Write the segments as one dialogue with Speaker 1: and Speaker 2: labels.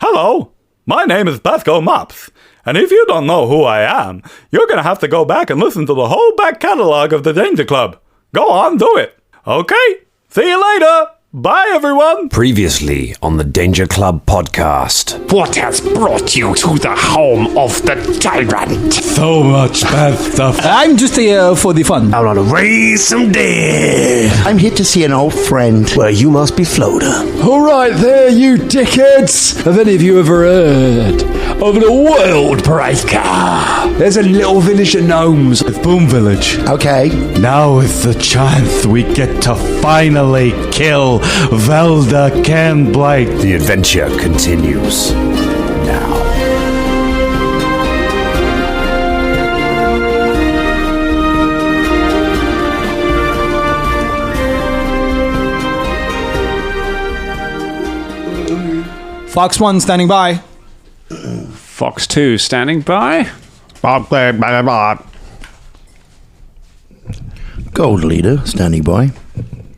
Speaker 1: Hello, my name is Pasco Mops, and if you don't know who I am, you're gonna have to go back and listen to the whole back catalog of the Danger Club. Go on, do it. Okay, see you later. Bye, everyone.
Speaker 2: Previously on the Danger Club podcast.
Speaker 3: What has brought you to the home of the tyrant?
Speaker 1: So much bad stuff.
Speaker 4: I'm just here for the fun.
Speaker 3: I want to raise some dead.
Speaker 5: I'm here to see an old friend.
Speaker 2: Well, you must be Floater.
Speaker 4: All right there, you dickheads. Have any of you ever heard of the World Breaker? There's a little village of gnomes.
Speaker 1: It's Boom Village.
Speaker 5: Okay.
Speaker 1: Now is the chance we get to finally kill Velda Canblight.
Speaker 2: The adventure continues now.
Speaker 4: Fox 1 standing by.
Speaker 3: Fox 2 standing by.
Speaker 5: Gold leader standing by.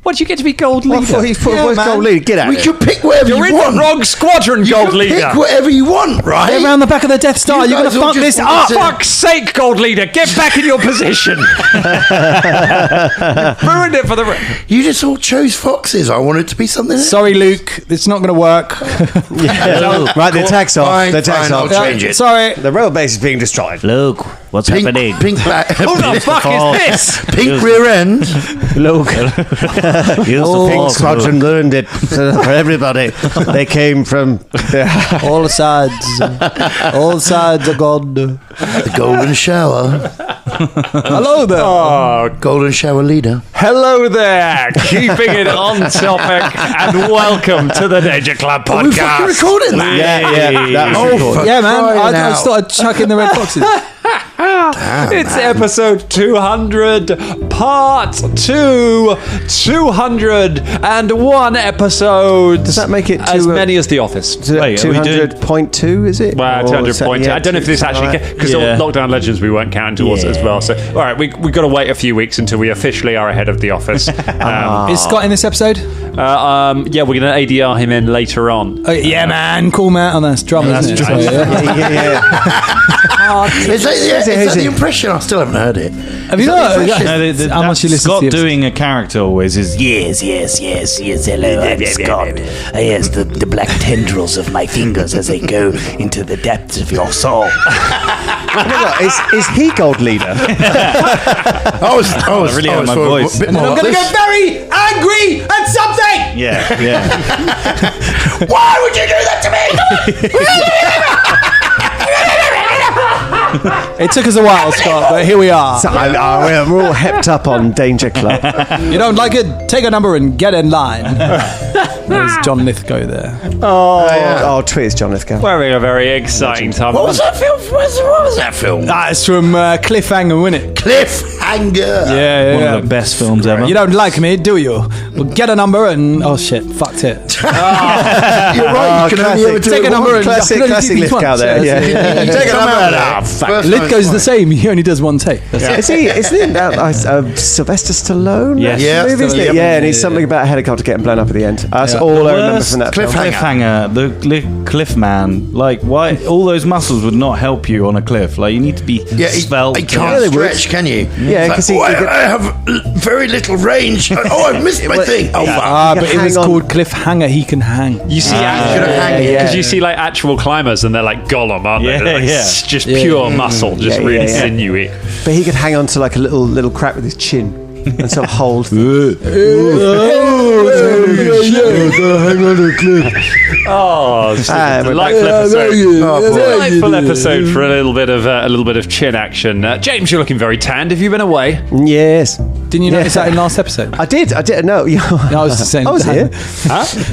Speaker 3: What, did you get to be gold leader?
Speaker 5: Where's gold leader? Get out. We can pick whatever
Speaker 3: You're
Speaker 5: you
Speaker 3: in
Speaker 5: want.
Speaker 3: the wrong squadron,
Speaker 5: you
Speaker 3: gold
Speaker 5: can
Speaker 3: leader.
Speaker 5: pick whatever you want, right?
Speaker 4: Get around the back of the Death Star.
Speaker 5: You
Speaker 4: You're going
Speaker 5: guys
Speaker 4: to
Speaker 5: all
Speaker 4: fuck
Speaker 5: just
Speaker 4: this
Speaker 5: want
Speaker 4: up.
Speaker 5: to-
Speaker 3: Fuck's sake, gold leader, get back in your position. Ruined it for the...
Speaker 5: You just all chose foxes. I wanted to be something else.
Speaker 4: Sorry, Luke. It's not going to work.
Speaker 6: Right, the attack's off.
Speaker 5: Fine,
Speaker 6: The attack's
Speaker 5: fine,
Speaker 6: off.
Speaker 5: I'll change it.
Speaker 4: Sorry.
Speaker 6: The rail base is being destroyed.
Speaker 7: Luke, what's
Speaker 5: Pink,
Speaker 7: happening?
Speaker 5: pink back.
Speaker 3: Who the fuck is this?
Speaker 5: Pink rear end.
Speaker 6: Look,
Speaker 7: Oh,
Speaker 6: Pink Squadron ruined it for everybody. They came from...
Speaker 4: All sides are gone.
Speaker 5: The golden shower.
Speaker 4: Hello there.
Speaker 3: Oh,
Speaker 5: Golden shower leader.
Speaker 3: hello there. Keeping it on topic and welcome to the Danger Club
Speaker 5: Are we fucking
Speaker 3: podcast.
Speaker 5: recording that?
Speaker 6: Yeah, that was recorded.
Speaker 4: Yeah, man.
Speaker 5: crying
Speaker 4: I
Speaker 5: out.
Speaker 4: started chucking the red boxes.
Speaker 3: It's episode 200, part 2, 201 episodes.
Speaker 6: Does that make it
Speaker 3: as
Speaker 6: to,
Speaker 3: many as The Office?
Speaker 7: Wait, are we doing-
Speaker 6: 200.2, is it?
Speaker 3: Well,
Speaker 6: Or
Speaker 3: 200
Speaker 6: so-
Speaker 3: point.
Speaker 6: yeah,
Speaker 3: I don't know if this actually because
Speaker 7: Yeah.
Speaker 3: Lockdown Legends we weren't counting towards it as well. So all right, we got to wait a few weeks until we officially are ahead of The Office.
Speaker 4: Is Scott in this episode?
Speaker 3: Yeah, we're gonna ADR him in later on.
Speaker 4: Oh, yeah, man. Cool, man. Oh, that's drum, isn't it? So, yeah.
Speaker 5: Is that the impression? I still haven't heard it.
Speaker 4: Have you
Speaker 5: Is that
Speaker 4: not?
Speaker 5: the impression?
Speaker 7: No,
Speaker 4: How much you listen
Speaker 7: Scott
Speaker 4: to
Speaker 7: doing a character always is
Speaker 8: Yes, hello, I'm Scott. Yes, the black tendrils of my fingers as they go into the depths of your soul.
Speaker 6: Is he gold leader?
Speaker 5: I was
Speaker 7: really
Speaker 5: I
Speaker 7: had
Speaker 5: was
Speaker 7: my
Speaker 5: for
Speaker 7: voice.
Speaker 5: a bit
Speaker 4: And then
Speaker 5: more
Speaker 4: I'm
Speaker 5: like
Speaker 4: going to
Speaker 5: this.
Speaker 4: get very angry at something.
Speaker 7: yeah.
Speaker 5: Why would you do that to me?
Speaker 4: It took us a while, Scott, but here we are.
Speaker 6: We're all hepped up on Danger Club.
Speaker 4: You don't like it? Take a number and get in line. There's John Lithgow there.
Speaker 6: Oh, tweet John Lithgow.
Speaker 3: We're having a very exciting time.
Speaker 5: What was that film? What was that film?
Speaker 4: It's from Cliffhanger, wasn't it?
Speaker 5: Cliffhanger.
Speaker 4: Yeah,
Speaker 7: One of the best films ever.
Speaker 4: You don't like me, do you? Well, get a number and... Oh, shit. Fucked it.
Speaker 5: You're right. You can only ever do
Speaker 4: Take
Speaker 5: it
Speaker 4: a number
Speaker 5: once.
Speaker 4: and...
Speaker 6: Classic Lithgow there. Yeah.
Speaker 5: Take a number.
Speaker 4: Lithgow's the same. He only does one take.
Speaker 6: Is he Sylvester Stallone?
Speaker 7: Yes.
Speaker 5: Yeah.
Speaker 6: Movie, isn't it?
Speaker 5: Yep.
Speaker 6: Yeah, and he's something about a helicopter getting blown up at the end. That's all I remember from that film.
Speaker 7: Cliffhanger, the cliff man. Like, why? All those muscles would not help you on a cliff. Like, you need to be svelte.
Speaker 5: You can't stretch, can you?
Speaker 6: Yeah,
Speaker 5: It's
Speaker 6: 'cause
Speaker 5: like, I have very little range. Oh, I've missed my thing. Oh, fuck.
Speaker 4: But it was
Speaker 6: hang on.
Speaker 4: called Cliffhanger. He can hang.
Speaker 3: You see, because you see like actual climbers, and they're like Gollum, aren't they?
Speaker 7: Yeah,
Speaker 3: They're like
Speaker 7: yeah.
Speaker 3: just pure muscle, just really sinewy.
Speaker 6: But he could hang on to like a little crack with his chin and sort of hold.
Speaker 3: Oh, it's a delightful episode. Delightful episode for a little bit of chin action. James, you're looking very tanned. Have you been away?
Speaker 6: Yes.
Speaker 4: Didn't you notice that in last episode?
Speaker 6: I did. No,
Speaker 4: No, I was just saying.
Speaker 6: I was here.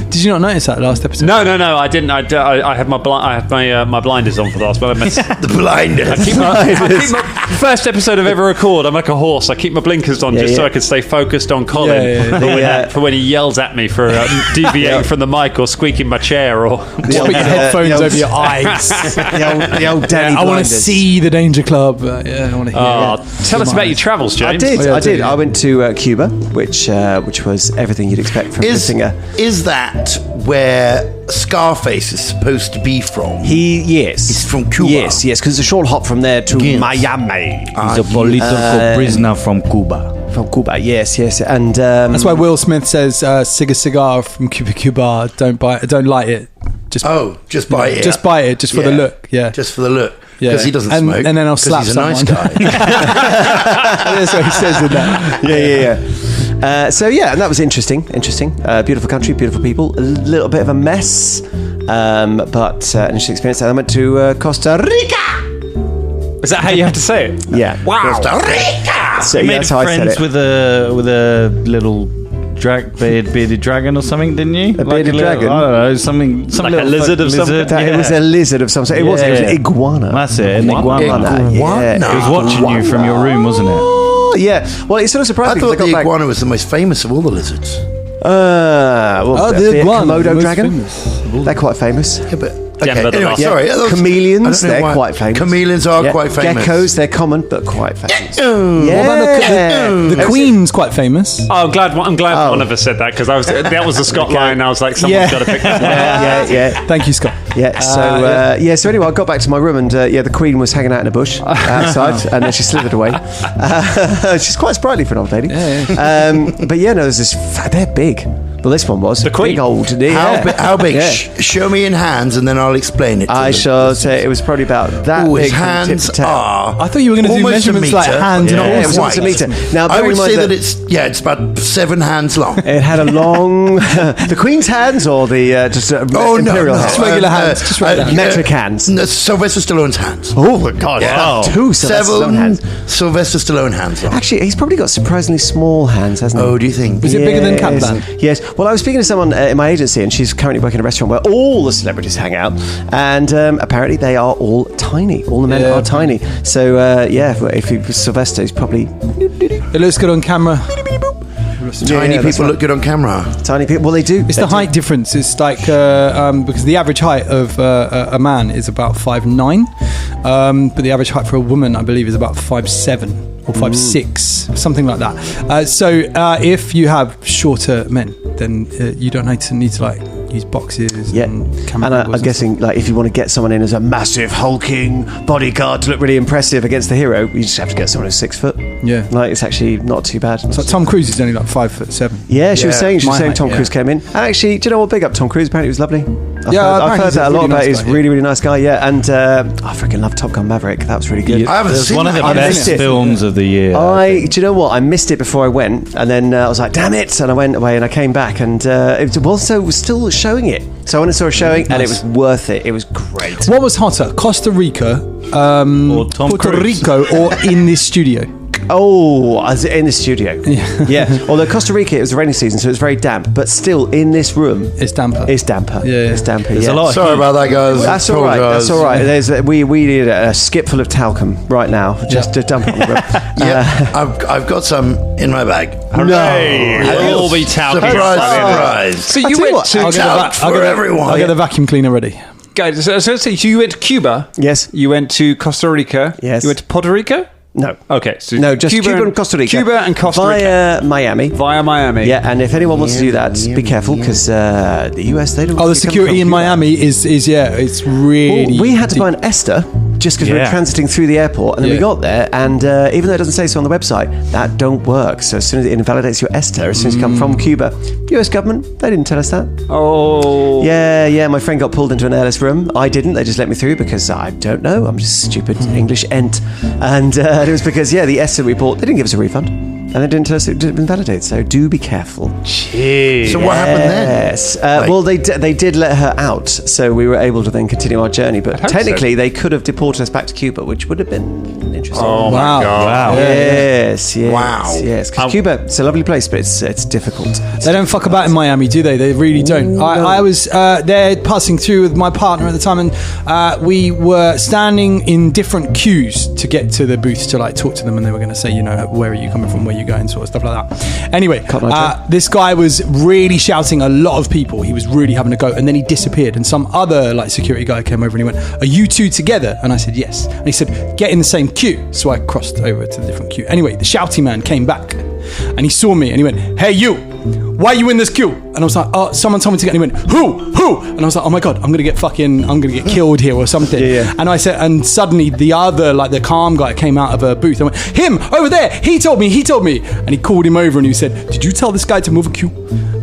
Speaker 4: Did you not notice that last episode?
Speaker 3: No, I didn't. I had my my blinders on for the last one.
Speaker 5: The blinders.
Speaker 3: I keep my first episode I've ever recorded. I'm like a horse. I keep my blinkers on just so I can stay focused on Colin for when he yells at me for deviating from the mic or squeaking my chair or.
Speaker 4: Put your headphones over your eyes.
Speaker 6: the old Danny
Speaker 4: I want to
Speaker 6: blinders.
Speaker 4: see the Danger Club. Yeah, I want to hear.
Speaker 3: Tell us about your travels, James.
Speaker 6: I did. I went to Cuba, which was everything you'd expect from a singer.
Speaker 5: Is that where Scarface is supposed to be from?
Speaker 6: Yes.
Speaker 5: He's from Cuba.
Speaker 6: Yes, because it's a short hop from there to Miami.
Speaker 7: He's a political prisoner from Cuba.
Speaker 6: From Cuba, yes, and
Speaker 4: that's why Will Smith says, "Cig a cigar from Cuba. Don't light it. Just
Speaker 5: buy it.
Speaker 4: Just buy it, just for the look. Yeah,
Speaker 5: just for the look.
Speaker 4: Yeah,
Speaker 5: because he doesn't smoke.
Speaker 4: And then I'll slap
Speaker 5: he's a
Speaker 4: someone.
Speaker 5: nice guy.
Speaker 6: That's what he says in that. Yeah. And that was interesting. Beautiful country, beautiful people. A little bit of a mess, but an interesting experience. I went to Costa Rica.
Speaker 3: Is that how you have to say it?
Speaker 6: Yeah.
Speaker 5: Wow. Costa Rica.
Speaker 7: So you made friends with a little bearded dragon or something, didn't you?
Speaker 6: A bearded dragon?
Speaker 7: I don't know, something
Speaker 3: like a lizard of some kind.
Speaker 6: It was a lizard of some sort. It was an iguana.
Speaker 7: That's it, an iguana.
Speaker 6: Yeah.
Speaker 7: It was watching you from your room, wasn't it?
Speaker 6: Yeah. Well, it's sort of surprising.
Speaker 5: I thought the iguana was the most famous of all the lizards.
Speaker 6: The Komodo dragon. They're quite famous.
Speaker 5: Yeah, but
Speaker 3: anyway,
Speaker 5: sorry.
Speaker 6: Chameleons, they're quite famous.
Speaker 5: Chameleons are quite famous.
Speaker 6: Geckos, they're common, but quite famous.
Speaker 4: The Queen's quite famous.
Speaker 3: Oh, I'm glad one of us said that, because that was the Scott line. I was like, someone's got to pick that one.
Speaker 6: Yeah.
Speaker 4: Thank you, Scott.
Speaker 6: Yeah. So anyway, I got back to my room and the Queen was hanging out in a bush outside, and then she slithered away. She's quite sprightly for an old lady. But there's this. They're big. Well, this one was
Speaker 3: the Queen.
Speaker 6: Big old.
Speaker 5: How big?
Speaker 6: Yeah.
Speaker 5: Show me in hands, and then I'll explain it.
Speaker 6: I shall say it was probably about that big.
Speaker 5: His hands are.
Speaker 4: I thought you were going to do measurements like hands, not
Speaker 6: it was almost a meter. Now,
Speaker 5: I would say that it's about 7 hands long.
Speaker 6: It had a long. The Queen's hands, or the just imperial hands?
Speaker 4: Just regular hands, just regular
Speaker 6: metric hands.
Speaker 5: Sylvester Stallone's hands.
Speaker 6: Oh my God!
Speaker 5: Yeah.
Speaker 6: Wow. 2 Sylvester Stallone hands.
Speaker 5: Sylvester Stallone hands long.
Speaker 6: Actually, he's probably got surprisingly small hands, hasn't he?
Speaker 5: Oh, do you think?
Speaker 4: Was it bigger than Campan?
Speaker 6: Yes. Well, I was speaking to someone in my agency, and she's currently working in a restaurant where all the celebrities hang out, and apparently they are all tiny. All the men are tiny. So if he was Sylvester, he's probably.
Speaker 4: It looks good on camera.
Speaker 5: Tiny people look good on camera.
Speaker 6: Tiny people, well, they do.
Speaker 4: It's the height difference. It's like because the average height of a man is about 5'9", but the average height for a woman, I believe, is about 5'7". Or 5'6", something like that. So if you have shorter men, then you don't need to like use boxes. And camera
Speaker 6: and I'm guessing like if you want to get someone in as a massive hulking bodyguard to look really impressive against the hero, you just have to get someone who's 6 foot.
Speaker 4: Yeah,
Speaker 6: like it's actually not too bad.
Speaker 4: So Tom Cruise is only like 5'7".
Speaker 6: Yeah, she was saying Tom Cruise came in. And actually, do you know what? Big up Tom Cruise. Apparently, he was lovely. I've heard that a lot about. He's really, really nice guy. Yeah, and I freaking love Top Gun Maverick. That was really good.
Speaker 5: I haven't seen
Speaker 7: one of the best films of the year.
Speaker 6: Do you know what? I missed it before I went, and then I was like, damn it! And I went away, and I came back, and it was still showing it. So I went and saw a showing, and it was worth it. It was great.
Speaker 4: What was hotter, Costa Rica,
Speaker 7: or
Speaker 4: Puerto Rico, or in this studio?
Speaker 6: Oh, I was in the studio. Yeah. Although Costa Rica, it was the rainy season, so it was very damp. But still, in this room,
Speaker 4: it's damper.
Speaker 6: It's damper.
Speaker 4: Yeah.
Speaker 6: It's damper.
Speaker 7: There's a lot.
Speaker 5: Sorry about that, guys.
Speaker 6: That's all right. That's all right. We need a skip full of talcum right now, just to dump it on the room.
Speaker 5: I've got some in my bag.
Speaker 6: Hooray.
Speaker 3: No, we'll all be talcum.
Speaker 5: Surprise!
Speaker 3: So you went to
Speaker 5: everyone.
Speaker 4: I'll get the vacuum cleaner ready.
Speaker 3: Guys, so you went to Cuba.
Speaker 6: Yes.
Speaker 3: You went to Costa Rica.
Speaker 6: Yes.
Speaker 3: You went to Puerto Rico.
Speaker 6: No.
Speaker 3: Okay. So
Speaker 6: no, just Cuba and Costa Rica.
Speaker 3: Cuba and Costa Rica.
Speaker 6: Via Miami. Yeah, and if anyone wants to do that, be careful because the US, they don't.
Speaker 4: Oh, the security in Miami is it's really.
Speaker 6: Well, we had to buy an Esther just because we were transiting through the airport, and then we got there, and even though it doesn't say so on the website, that don't work. So as soon as it invalidates your Esther, as soon as you come from Cuba, US government, they didn't tell us that.
Speaker 3: Oh.
Speaker 6: Yeah. My friend got pulled into an airless room. I didn't. They just let me through because I don't know. I'm just stupid English ent, and it was because the Esther we bought, they didn't give us a refund, and they didn't tell us it didn't invalidate. So do be careful.
Speaker 3: Jeez.
Speaker 5: So what happened then?
Speaker 6: Yes. Well, they did let her out, so we were able to then continue our journey. But technically, they could have deported us back to Cuba, which would have been interesting.
Speaker 3: Oh my God!
Speaker 7: Wow.
Speaker 6: Yes.
Speaker 5: Wow.
Speaker 6: Yes. Because Cuba, it's a lovely place, but it's difficult.
Speaker 4: They don't fuck about in Miami, do they? They really don't. I was there passing through with my partner at the time, and we were standing in different queues to get to the booths to like talk to them, and they were going to say, where are you coming from, where are you you going, sort of stuff like that. Anyway, this guy was really shouting a lot of people. He was really having a go, and then he disappeared. And some other like security guy came over and he went, "Are you two together?" And I said, "Yes." And he said, "Get in the same queue." So I crossed over to the different queue. Anyway, the shouty man came back and he saw me and he went, "Hey, you, why are you in this queue?" And I was like, "Oh, someone told me to get." And he went, Who? And I was like, "Oh my God, I'm gonna get killed here or something." And I said, and suddenly the other, like the calm guy came out of a booth and went, "Him over there, he told me." And he called him over and he said, "Did you tell this guy to move a queue?"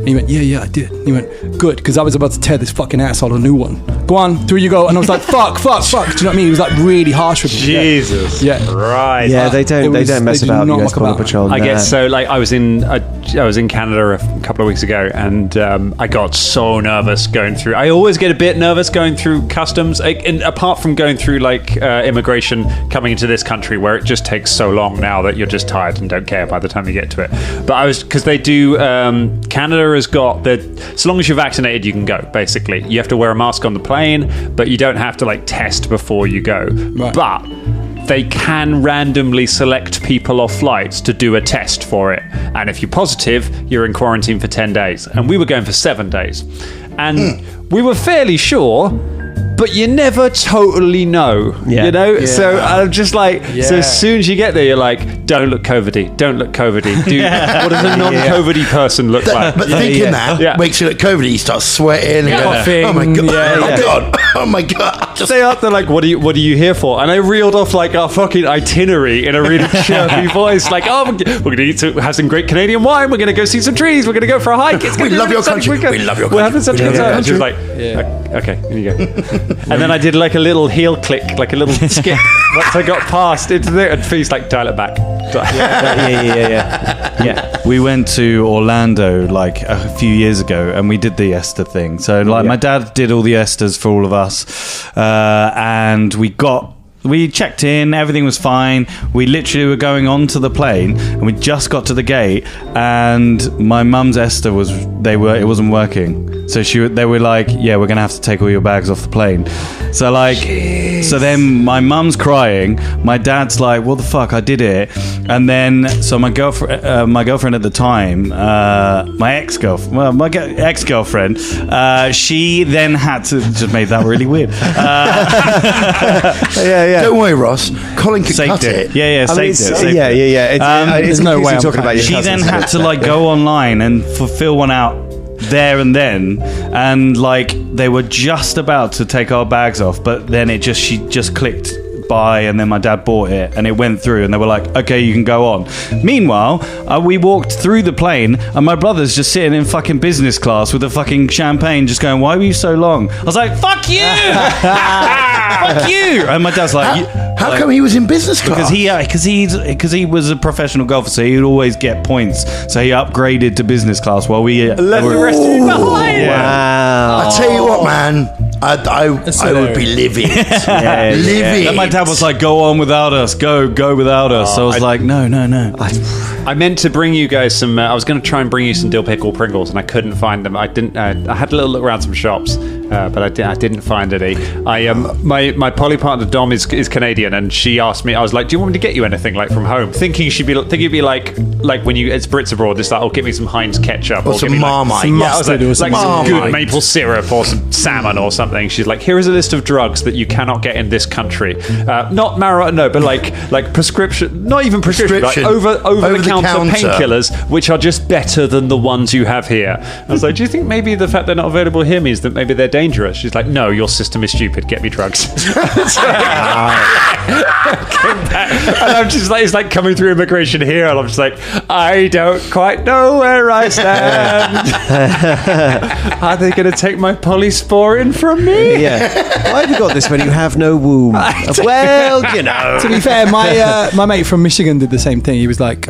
Speaker 4: And he went, yeah, I did. And he went, "Good, because I was about to tear this fucking asshole a new one. Go on, through you go." And I was like, fuck. Do you know what I mean? He was like really harsh with me.
Speaker 3: Jesus.
Speaker 4: Yeah.
Speaker 3: Right.
Speaker 6: Yeah, they don't mess about you guys Border Patrol.
Speaker 3: I guess so. Like I was in Canada a couple of weeks ago, and I got so nervous going through. I always get a bit nervous going through customs, and apart from going through like immigration coming into this country, where it just takes so long now that you're just tired and don't care by the time you get to it. But because they do, Canada has got that. So long as you're vaccinated, you can go. Basically, you have to wear a mask on the plane, but you don't have to like test before you go. Right. But they can randomly select people off flights to do a test for it. And if you're positive, you're in quarantine for 10 days. And we were going for 7 days. And we were fairly sure, but you never totally know, you know? Yeah. So I'm just like, so as soon as you get there, you're like, don't look COVID-y. What does a non-COVID-y person look like?
Speaker 5: But thinking that makes you look COVID-y. You start sweating and coughing. Oh my God. Oh my God.
Speaker 3: Just stay up there like, what are you here for? And I reeled off like our fucking itinerary in a really chirpy voice. Like, we're going to need to have some great Canadian wine. We're going to go see some trees. We're going to go for a hike.
Speaker 5: We love your country. We love your country.
Speaker 3: We're having such a good time. She was like, okay, here you go. And then I did like a little heel click, like a little skip. Once I got past into there, and Fee's like, dial it back.
Speaker 7: Yeah. We went to Orlando like a few years ago, and we did the Esther thing. So like my dad did all the Esters for all of us, and we checked in, everything was fine. We literally were going onto the plane, and we just got to the gate, and my mum's Esther it wasn't working. So they were like, "Yeah, we're gonna have to take all your bags off the plane." So like, so then my mum's crying. My dad's like, "What the fuck? I did it." And then so my girlfriend at the time, my ex-girlfriend, she then had to just made that really weird.
Speaker 5: Don't worry, Ross. Colin can cut it.
Speaker 7: Yeah, saved it.
Speaker 6: Yeah. It's no way I'm talking about your
Speaker 7: She then had to like go online and fill one out there and then, and like they were just about to take our bags off, but then she just clicked buy, and then my dad bought it and it went through, and they were like, "Okay, you can go on." Meanwhile, we walked through the plane and my brother's just sitting in fucking business class with a fucking champagne just going, "Why were you so long?" I was like, "Fuck you!" Fuck you! And my dad's like,
Speaker 5: How come he was in business class?
Speaker 7: Because he was a professional golfer, so he'd always get points. So he upgraded to business class while we
Speaker 3: left the rest of you behind.
Speaker 6: Wow!
Speaker 5: I tell you what, man, I would be living. Living.
Speaker 7: And my dad was like, "Go on without us. Go without us." So I was like, "No."
Speaker 3: I meant to bring you guys some. I was going to try and bring you some dill pickle Pringles, and I couldn't find them. I didn't. I had a little look around some shops, but I didn't find any. My poly partner Dom is Canadian, and she asked me. I was like, "Do you want me to get you anything like from home?" Thinking it'd be like when it's Brits abroad. It's like, "Oh, get me some Heinz ketchup
Speaker 5: or some Marmite."
Speaker 3: I was like some good maple syrup or some salmon or something. She's like, "Here is a list of drugs that you cannot get in this country. Not marijuana, no, but like prescription. Not even prescription. Like over the counter painkillers, which are just better than the ones you have here." I was like, "Do you think maybe the fact they're not available here means that maybe they're dangerous?" She's like, "No, your system is stupid. Get me drugs." And I'm just like, it's like coming through immigration here, and I'm just like, I don't quite know where I stand. Are they going to take my polysporin from me?
Speaker 6: Yeah. Why have you got this when you have no womb? Well, you know.
Speaker 4: To be fair, my mate from Michigan did the same thing. He was like,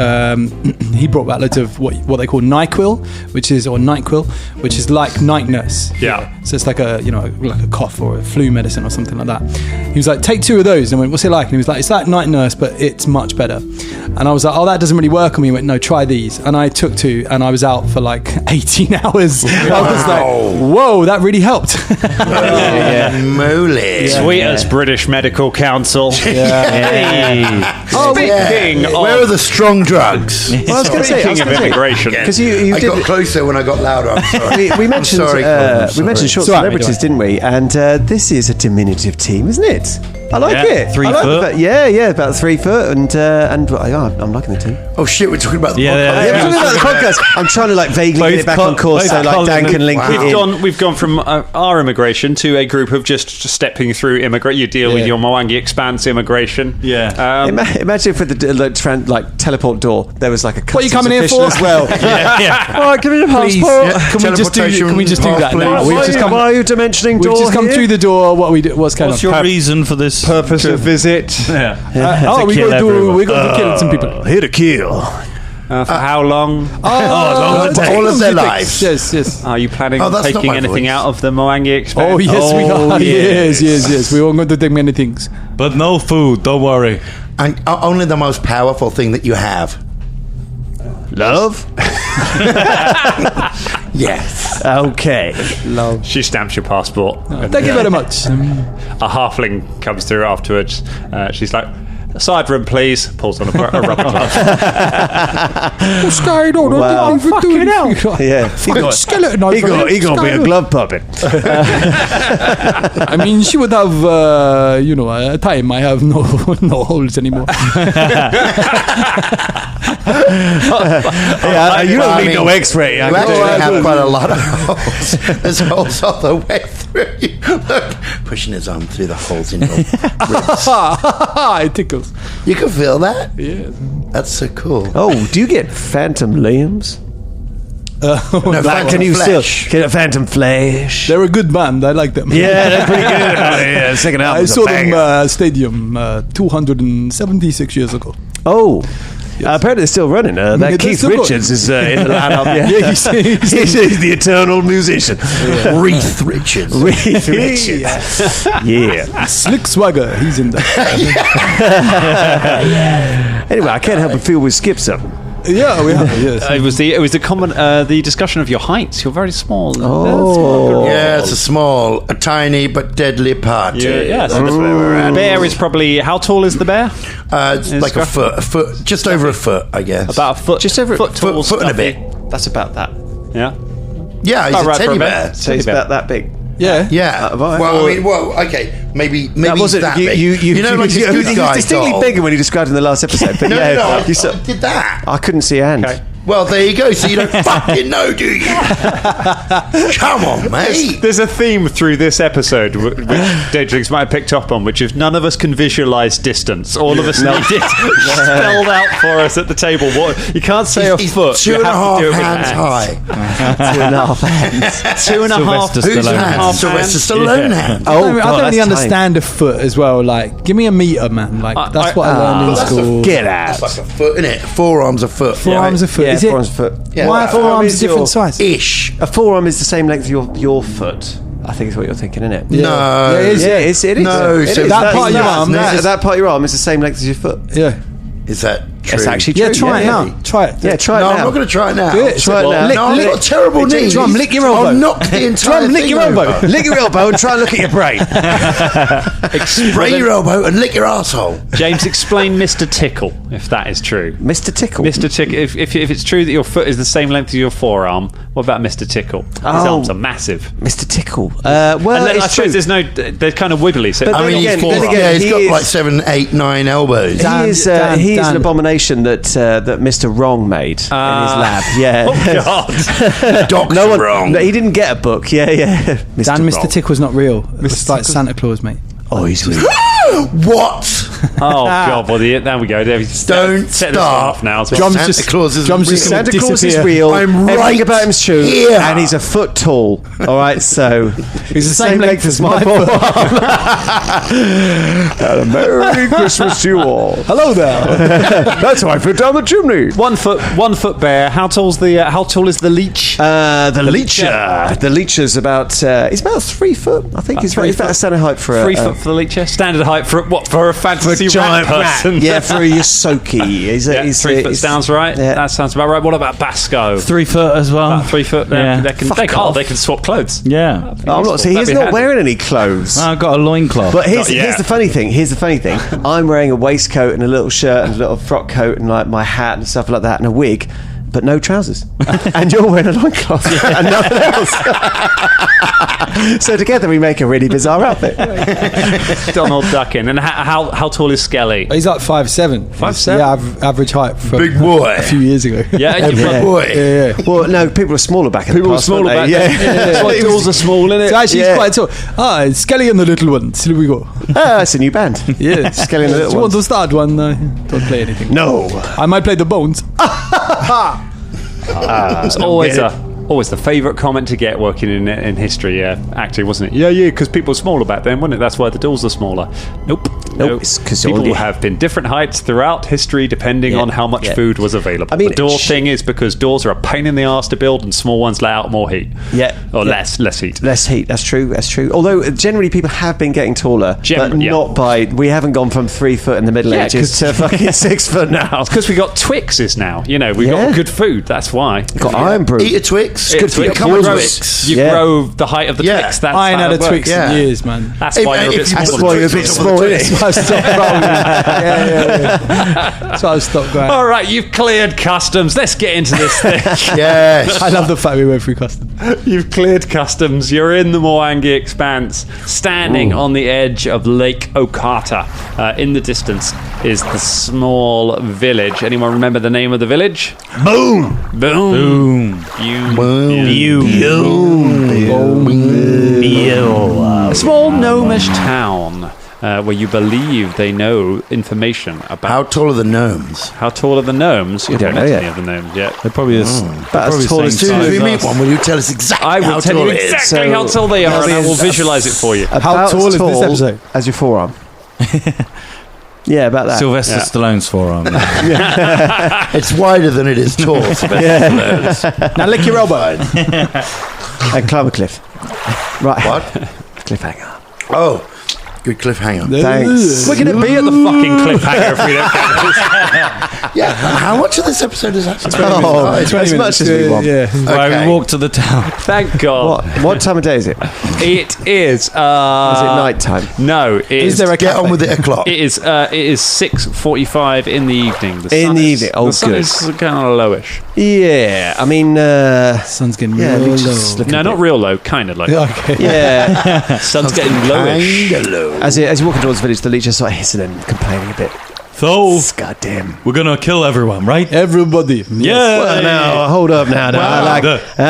Speaker 4: he brought back loads of what they call NyQuil, which is like night nurse.
Speaker 3: Yeah.
Speaker 4: So it's like a cough or a flu medicine or something like that. He was like, take 2 of those. And I went, what's it like? And he was like, it's like Night Nurse, but it's much better. And I was like, oh, that doesn't really work on me. He went, no, try these. And I took 2 and I was out for like 18 hours. I was like, whoa, that really helped.
Speaker 5: Moly.
Speaker 3: Sweet as British Medical Council.
Speaker 5: Where are the strong drugs?
Speaker 6: Well, I was going to say,
Speaker 3: immigration.
Speaker 6: because you
Speaker 5: I
Speaker 6: did.
Speaker 5: got closer when I got louder. I'm sorry.
Speaker 6: We mentioned
Speaker 5: sorry, Colin, I'm
Speaker 6: we mentioned short
Speaker 4: It's all right,
Speaker 6: celebrities, didn't we? And this is a diminutive team, isn't it? I like
Speaker 7: Yeah,
Speaker 6: it.
Speaker 7: 3
Speaker 6: I like
Speaker 7: foot.
Speaker 6: the fact- yeah, about 3 foot, and I'm liking the team.
Speaker 5: Oh shit, we're talking about the
Speaker 7: Yeah,
Speaker 5: podcast.
Speaker 6: Yeah, we're talking about the podcast. I'm trying to like vaguely get it back on course, so like Dan can link it in.
Speaker 3: We've gone from our immigration to a group of just stepping through immigrant. You deal with your Mwangi Expanse immigration.
Speaker 7: Yeah.
Speaker 6: Imagine if with the teleport door there was like a customs
Speaker 4: What are you coming here
Speaker 6: official
Speaker 4: for?
Speaker 6: as well. All right, give me your passport.
Speaker 5: Yeah,
Speaker 4: Can we just do that
Speaker 5: teleportation
Speaker 4: now?
Speaker 5: pass,
Speaker 4: We've
Speaker 5: please.
Speaker 4: just come.
Speaker 6: Why are you dimensioning door
Speaker 4: We've just come
Speaker 6: here?
Speaker 4: through the door. What we do? What's going
Speaker 7: What's
Speaker 4: on?
Speaker 7: your reason for this
Speaker 6: Purpose of visit?
Speaker 7: Yeah.
Speaker 4: We
Speaker 7: kill
Speaker 4: got to
Speaker 7: everyone.
Speaker 4: we got to kill some people.
Speaker 6: Here to kill.
Speaker 3: For how long?
Speaker 5: all of their lives.
Speaker 4: Yes.
Speaker 3: Are you planning
Speaker 5: Oh,
Speaker 3: on
Speaker 5: that's not
Speaker 3: taking
Speaker 5: my
Speaker 3: anything
Speaker 5: voice.
Speaker 3: out of the Mwangi Expanse?
Speaker 4: Oh yes, we are.
Speaker 7: yes.
Speaker 4: Yes. We are going to take many things.
Speaker 7: But no food, don't worry.
Speaker 5: And only the most powerful thing that you have.
Speaker 6: Love?
Speaker 5: Yes.
Speaker 6: Okay.
Speaker 3: She stamps your passport.
Speaker 4: Thank you very much.
Speaker 3: A halfling comes through afterwards. She's like, side room, please. Pulls on a rubber glove.
Speaker 4: What's going on?
Speaker 6: Wow.
Speaker 4: Fucking hell.
Speaker 6: Yeah.
Speaker 4: Skeleton.
Speaker 6: He got to be a glove puppet.
Speaker 4: I mean, she would have, a time. I have no holes anymore.
Speaker 6: You don't need no X-ray.
Speaker 5: You actually have quite a lot of holes. There's holes all the way through you. Look, pushing his arm through the holes in your ribs.
Speaker 4: It tickles.
Speaker 5: You can feel that?
Speaker 4: Yeah.
Speaker 5: That's so cool.
Speaker 6: Oh, do you get phantom limbs?
Speaker 5: No,
Speaker 6: Can you still get a phantom flesh?
Speaker 4: They're a good band. I like them.
Speaker 6: Yeah, they're pretty good. Yeah, second
Speaker 4: I
Speaker 6: album's
Speaker 4: saw
Speaker 6: a
Speaker 4: them
Speaker 6: banger.
Speaker 4: Stadium 276 years ago.
Speaker 6: Oh. Apparently they're still running.
Speaker 4: Yeah,
Speaker 6: That
Speaker 4: they're
Speaker 6: Keith
Speaker 4: still going.
Speaker 6: Richards is in the lineup. Yeah,
Speaker 4: he's
Speaker 6: he's the eternal musician.
Speaker 5: Reith Richards.
Speaker 6: Reith Richards. Yeah.
Speaker 4: Slick Swagger. He's in there.
Speaker 6: Anyway, I can't help but feel we skipped something.
Speaker 4: Yeah, we have. Yes.
Speaker 3: It was the discussion of your heights. You're very small.
Speaker 6: Oh.
Speaker 5: Yeah, it's a tiny but deadly party.
Speaker 3: Yes.
Speaker 5: That's where we're at.
Speaker 3: Bear is probably, how tall is the bear?
Speaker 5: It's like a foot, just over a foot, I guess.
Speaker 3: About a foot.
Speaker 6: Just over
Speaker 3: foot tall.
Speaker 5: foot and a
Speaker 3: stuffy.
Speaker 5: bit.
Speaker 6: That's about that.
Speaker 3: Yeah.
Speaker 5: Yeah, he's
Speaker 3: Oh,
Speaker 5: a
Speaker 3: right, for
Speaker 5: teddy
Speaker 3: a
Speaker 5: bear.
Speaker 3: bit.
Speaker 6: So it's about that big.
Speaker 4: Yeah.
Speaker 5: Yeah.
Speaker 6: right.
Speaker 5: Well, I mean, okay, maybe
Speaker 6: That
Speaker 5: he's
Speaker 6: wasn't
Speaker 5: that
Speaker 6: you.
Speaker 5: big.
Speaker 6: You
Speaker 5: know, like a
Speaker 6: he
Speaker 5: good
Speaker 6: was
Speaker 5: guy
Speaker 6: distinctly
Speaker 5: doll.
Speaker 6: bigger when he described in the last episode. But
Speaker 5: No,
Speaker 6: yeah,
Speaker 5: no,
Speaker 6: you
Speaker 5: I did that.
Speaker 6: I couldn't see a hand.
Speaker 3: Okay.
Speaker 5: Well, there you go. So you don't fucking know, do you? Come on, mate.
Speaker 3: There's a theme through this episode which Daedrix might have picked up on, which is none of us can visualise distance. All of us need it spelled out for us at the table. What you can't say a
Speaker 5: He's
Speaker 3: foot. You
Speaker 5: 2.5
Speaker 3: have to do it with
Speaker 5: hands high.
Speaker 6: 2.5 hands.
Speaker 3: 2.5.
Speaker 7: Sylvester
Speaker 5: Whose
Speaker 7: Stallone.
Speaker 5: hands? Sylvester Stallone hands.
Speaker 6: Oh,
Speaker 4: I don't
Speaker 6: God,
Speaker 4: really
Speaker 6: that's
Speaker 4: understand a foot as well. Like, give me a meter, man. Like, that's what I learned in
Speaker 5: that's a-
Speaker 4: school.
Speaker 6: Get out.
Speaker 5: It's like a foot, innit? Forearm's a foot.
Speaker 4: Forearms a foot.
Speaker 6: Yeah,
Speaker 4: Is it?
Speaker 6: forearm's a foot.
Speaker 5: Yeah.
Speaker 4: Why are
Speaker 5: Forearm
Speaker 4: forearms
Speaker 6: is
Speaker 4: different
Speaker 6: your-
Speaker 4: size?
Speaker 5: Ish.
Speaker 6: A forearm is the same length as your foot. I think is what you're thinking, isn't it?
Speaker 5: No.
Speaker 4: Yeah, it is.
Speaker 6: Yeah, it is.
Speaker 5: No,
Speaker 6: It
Speaker 5: so
Speaker 6: is.
Speaker 4: that part of your arm,
Speaker 6: that part of your arm is the same length as your foot.
Speaker 4: Yeah.
Speaker 5: Is that true?
Speaker 6: It's actually true.
Speaker 4: Yeah, try it now. Try it.
Speaker 6: Yeah, try it
Speaker 5: No,
Speaker 6: now.
Speaker 5: I'm not going to try it now.
Speaker 4: Do it.
Speaker 6: Try it now.
Speaker 4: Lick-
Speaker 5: No, I've
Speaker 4: lick-
Speaker 5: got terrible
Speaker 4: Hey,
Speaker 5: knees.
Speaker 4: Drum, lick your elbow.
Speaker 5: I'll knock the entire
Speaker 4: Drum, lick
Speaker 5: thing
Speaker 4: your elbow.
Speaker 5: over.
Speaker 6: Lick your elbow and try and look at your brain.
Speaker 5: Spray your elbow and lick your asshole.
Speaker 3: James, explain Mr. Tickle, if that is true.
Speaker 6: Mr. Tickle.
Speaker 3: Mr. Tickle, if it's true that your foot is the same length as your forearm, what about Mr. Tickle? His
Speaker 6: Oh.
Speaker 3: arms are massive.
Speaker 6: Mr. Tickle. Well,
Speaker 3: And then I
Speaker 6: it's true.
Speaker 3: suppose they're kind of wiggly. So
Speaker 6: But
Speaker 5: I
Speaker 6: then
Speaker 5: mean,
Speaker 6: again-
Speaker 5: he's
Speaker 6: then
Speaker 5: four.
Speaker 6: again,
Speaker 5: Yeah, he's
Speaker 6: he
Speaker 5: got
Speaker 6: is-
Speaker 5: like 7, 8, 9 elbows.
Speaker 6: He is
Speaker 4: Dan,
Speaker 6: an
Speaker 4: Dan.
Speaker 6: abomination that Mr. Wrong made in his lab. Yeah.
Speaker 3: Oh, God.
Speaker 5: Doc's
Speaker 6: No one.
Speaker 5: wrong.
Speaker 6: No, he didn't get a book. Yeah, yeah.
Speaker 4: Dan, Mr.
Speaker 6: Wrong.
Speaker 4: Tickle's not real. It's like Santa Claus, mate.
Speaker 6: Oh, he's real.
Speaker 5: What?
Speaker 3: Oh God! Well, there we go. There we
Speaker 5: Don't
Speaker 3: set this one
Speaker 5: stop.
Speaker 3: off now.
Speaker 5: Santa Claus is real.
Speaker 6: Santa Claus is
Speaker 4: disappear.
Speaker 6: real.
Speaker 5: I'm
Speaker 6: Everything
Speaker 5: right
Speaker 6: about him's true,
Speaker 5: here.
Speaker 6: and he's a foot tall. All right, so
Speaker 4: He's the same length as my
Speaker 6: forearm. And a Merry Christmas to you all.
Speaker 4: Hello there.
Speaker 6: That's how I fit down the chimney.
Speaker 3: 1 foot bear. How tall is the leech?
Speaker 6: The leecher. The leecher's about. He's about 3 foot. I think he's about a standard height for
Speaker 3: 3 foot for the leecher. Standard height for what? For a fantasy
Speaker 6: giant
Speaker 3: rat person?
Speaker 6: Yeah, for a Yosoki. He's
Speaker 3: 3 foot sounds right.
Speaker 6: Yeah.
Speaker 3: That sounds about right. What about Basco?
Speaker 7: 3 foot as well.
Speaker 3: About 3 foot.
Speaker 7: Yeah.
Speaker 3: They can swap clothes.
Speaker 7: Yeah.
Speaker 6: I'm not. See, he's not wearing any clothes.
Speaker 7: I've got a loincloth.
Speaker 6: But here's the funny thing. I'm wearing a waistcoat and a little shirt and a little frock coat and like my hat and stuff like that and a wig, but no trousers. And you're wearing a loincloth and nothing else. So together we make a really bizarre outfit.
Speaker 3: Donald Duckin. And how tall is Skelly?
Speaker 4: He's like 5'7".
Speaker 3: 5'7"?
Speaker 4: Yeah, average height from
Speaker 5: Big boy.
Speaker 4: a few years ago.
Speaker 3: Yeah,
Speaker 5: Big boy.
Speaker 4: Yeah.
Speaker 6: Well, no, people were smaller back in the past.
Speaker 3: smaller
Speaker 6: weren't
Speaker 3: back
Speaker 6: they?
Speaker 3: then.
Speaker 6: Yeah.
Speaker 3: That's why dolls are small, innit?
Speaker 4: So actually,
Speaker 6: Yeah.
Speaker 4: he's quite tall. It's Skelly and the Little Ones. Here we go.
Speaker 6: It's a new band.
Speaker 4: Yeah.
Speaker 6: Skelly and the
Speaker 4: Do
Speaker 6: Little
Speaker 4: you want
Speaker 6: Ones.
Speaker 4: to start one? Don't play anything.
Speaker 6: No.
Speaker 4: I might play the Bones.
Speaker 3: It's always the favourite comment to get working in history acting, wasn't it? Yeah, because people were smaller back then, wasn't it? That's why the dolls are smaller. Nope.
Speaker 6: It's 'cause
Speaker 3: people
Speaker 6: only-
Speaker 3: have been different heights throughout history depending on how much food was available.
Speaker 6: I mean,
Speaker 3: the door thing is because doors are a pain in the arse to build and small ones let out more heat.
Speaker 6: Yeah.
Speaker 3: Or
Speaker 6: Yeah.
Speaker 3: less heat.
Speaker 6: Less heat. That's true. Although generally people have been getting taller, but not by. We haven't gone from 3 foot in the Middle
Speaker 3: Yeah,
Speaker 6: Ages to fucking 6 foot now.
Speaker 3: It's because we got Twixes now. You know, we've
Speaker 6: Yeah.
Speaker 3: got good food. That's why.
Speaker 6: Got Iron Brew.
Speaker 5: Eat a Twix.
Speaker 3: It's good for
Speaker 5: Become
Speaker 3: you.
Speaker 5: a
Speaker 3: grow
Speaker 5: Twix.
Speaker 3: You
Speaker 6: Yeah.
Speaker 3: grow the height of the
Speaker 5: Yeah.
Speaker 3: Twix. That's
Speaker 4: I ain't
Speaker 3: how
Speaker 4: had a
Speaker 3: it works.
Speaker 4: Twix
Speaker 5: Yeah.
Speaker 4: in years, man.
Speaker 3: That's why you're a bit
Speaker 5: If you
Speaker 3: smaller.
Speaker 5: put
Speaker 6: why you're a
Speaker 5: Twix
Speaker 6: bit
Speaker 5: on
Speaker 6: small,
Speaker 5: the
Speaker 6: innit?
Speaker 5: Twix.
Speaker 4: So I stopped growing. Yeah. So I stopped going.
Speaker 3: All right, you've cleared customs. Let's get into this thing.
Speaker 5: Yes.
Speaker 4: I love the fact we went through custom.
Speaker 3: You've cleared customs. You're in the Moangi Expanse, standing on the edge of Lake Okata. In the distance is the small village. Anyone remember the name of the village?
Speaker 5: Boom.
Speaker 3: Boom. A small gnomish town where you believe they know information about
Speaker 5: How tall are the gnomes?
Speaker 3: how tall are the gnomes. You
Speaker 6: don't
Speaker 3: haven't
Speaker 6: know
Speaker 3: met
Speaker 6: yet.
Speaker 3: any of the gnomes yet.
Speaker 7: They're probably as
Speaker 6: tall as
Speaker 5: As soon as we meet one, will you tell us exactly
Speaker 3: I
Speaker 5: how
Speaker 3: will tell
Speaker 5: tall
Speaker 3: you
Speaker 5: it is?
Speaker 3: exactly
Speaker 6: So-
Speaker 3: how tall they are, and I will
Speaker 6: That's-
Speaker 3: visualize it for you.
Speaker 6: About
Speaker 4: tall
Speaker 6: as
Speaker 4: is this episode?
Speaker 6: As your forearm. Yeah, about that.
Speaker 7: Sylvester
Speaker 3: Yeah.
Speaker 7: Stallone's forearm.
Speaker 5: It's wider than it is tall.
Speaker 4: Now lick your elbow.
Speaker 6: And climb a cliff. Right.
Speaker 5: What?
Speaker 6: Cliffhanger.
Speaker 5: Oh, good cliffhanger.
Speaker 6: Thanks.
Speaker 3: We're going to be at the fucking cliffhanger if we don't get this.
Speaker 5: Yeah. How much of this episode is actually?
Speaker 6: Oh, as much as we want.
Speaker 4: Yeah.
Speaker 7: Right,
Speaker 5: Okay.
Speaker 7: we walk to the town.
Speaker 3: Thank God.
Speaker 6: What time of day is it?
Speaker 3: It is.
Speaker 6: Is it night time?
Speaker 3: No, it is.
Speaker 4: Is there a
Speaker 5: Get
Speaker 4: cafe?
Speaker 5: on with it o'clock.
Speaker 3: It is 6:45 in the evening. The
Speaker 6: In
Speaker 3: sun
Speaker 6: the
Speaker 3: is-
Speaker 6: evening. Oh,
Speaker 3: the sun
Speaker 6: good.
Speaker 3: is kind of lowish.
Speaker 6: Yeah, I mean,
Speaker 4: Sun's getting
Speaker 6: yeah,
Speaker 4: real
Speaker 6: it's
Speaker 4: low.
Speaker 6: just looking
Speaker 3: No,
Speaker 6: a
Speaker 3: not
Speaker 6: bit-
Speaker 3: real low. Kind of like.
Speaker 4: Okay.
Speaker 6: Yeah.
Speaker 3: Sun's getting lowish.
Speaker 5: Kinda low.
Speaker 6: As you're walking towards the village, the leech just sort of hissing and complaining a bit.
Speaker 7: So,
Speaker 6: Goddamn.
Speaker 7: we're gonna kill everyone, right?
Speaker 4: Everybody.
Speaker 7: Yeah.
Speaker 6: Well, now, hold up now.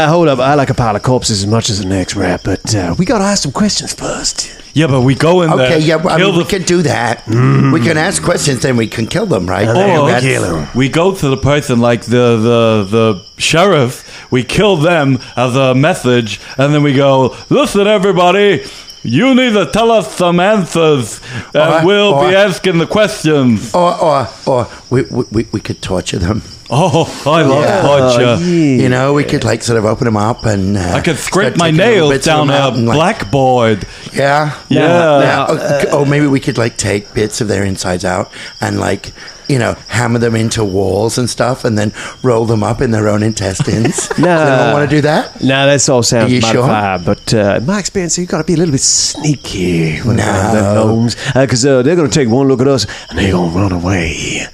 Speaker 6: Hold up. I like a pile of corpses as much as the next rat, but we got to ask some questions first.
Speaker 7: Yeah, but we go in there.
Speaker 5: Okay, yeah, well, I
Speaker 7: kill
Speaker 5: mean, we
Speaker 7: the
Speaker 5: can do that. We can ask questions, then we can kill them, right?
Speaker 7: Or
Speaker 5: That's-
Speaker 7: we go to the person like the sheriff. We kill them as a message, and then we go, "Listen, everybody, you need to tell us some answers, and we'll be asking the questions."
Speaker 5: Or we could torture them.
Speaker 7: Oh, I love torture.
Speaker 5: You know, we could like sort of open them up and
Speaker 7: I could
Speaker 5: start
Speaker 7: scrape my
Speaker 5: taking little
Speaker 7: nails
Speaker 5: bits of
Speaker 7: down
Speaker 5: them out
Speaker 7: a
Speaker 5: and, like,
Speaker 7: blackboard.
Speaker 5: Yeah.
Speaker 7: Yeah.
Speaker 5: Or maybe we could like take bits of their insides out and like, you know, hammer them into walls and stuff and then roll them up in their own intestines.
Speaker 6: No.
Speaker 5: Does anyone want to do that?
Speaker 6: No, that's all sounds
Speaker 5: Are you
Speaker 6: mad
Speaker 5: sure?
Speaker 6: fire, but in my experience, you've got to be a little bit sneaky when
Speaker 5: No.
Speaker 6: around the gnomes, because they're going to take one look at us and they're going to run away.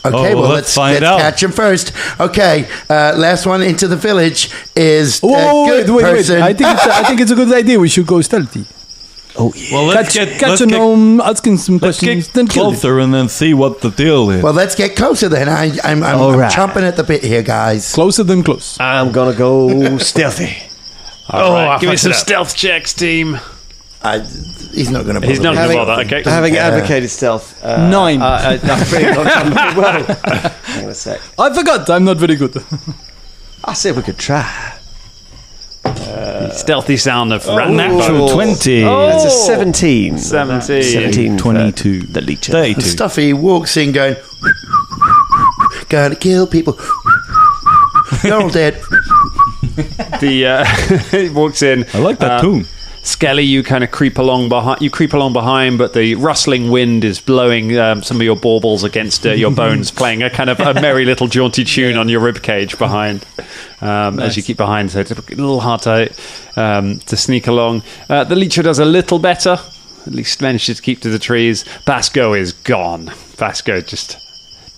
Speaker 5: Okay,
Speaker 7: Oh,
Speaker 5: well,
Speaker 7: let's find
Speaker 5: let's
Speaker 7: out.
Speaker 5: catch them first. Okay, last one into the village is
Speaker 4: Oh,
Speaker 5: good
Speaker 4: wait.
Speaker 5: person.
Speaker 4: I think it's a good idea. We should go stealthy.
Speaker 6: Oh, yeah.
Speaker 7: Well, let's get
Speaker 4: Catch a gnome, asking some
Speaker 7: let's
Speaker 4: questions,
Speaker 7: get
Speaker 4: then kill him.
Speaker 7: closer and then see what the deal is.
Speaker 5: Well, let's get closer then. I'm
Speaker 6: All right.
Speaker 5: chomping at the bit here, guys.
Speaker 4: Closer than close.
Speaker 6: I'm going to go stealthy.
Speaker 3: All right, give me
Speaker 6: fucked
Speaker 3: some
Speaker 6: it up.
Speaker 3: stealth checks, team.
Speaker 5: He's not going to.
Speaker 3: He's not going to bother. Okay.
Speaker 6: Having advocated stealth.
Speaker 4: 9.
Speaker 6: I've really not done very well. Hang on a sec.
Speaker 4: I forgot. I'm not very good.
Speaker 6: I said we could try.
Speaker 3: Stealthy sound of rat
Speaker 7: Natural 20.
Speaker 6: That's a 17.
Speaker 3: 17.
Speaker 7: 22.
Speaker 6: The leech.
Speaker 7: 32.
Speaker 5: Stuffy walks in going, "Gonna kill people. You're all dead."
Speaker 3: He walks in.
Speaker 7: I like that tune.
Speaker 3: Skelly, you kind of creep along behind. You creep along behind, but the rustling wind is blowing some of your baubles against your bones, playing a kind of a merry little jaunty tune on your ribcage behind. As you keep behind, so it's a little hard to sneak along. The Leecher does a little better. At least manages to keep to the trees. Basco is gone. Basco just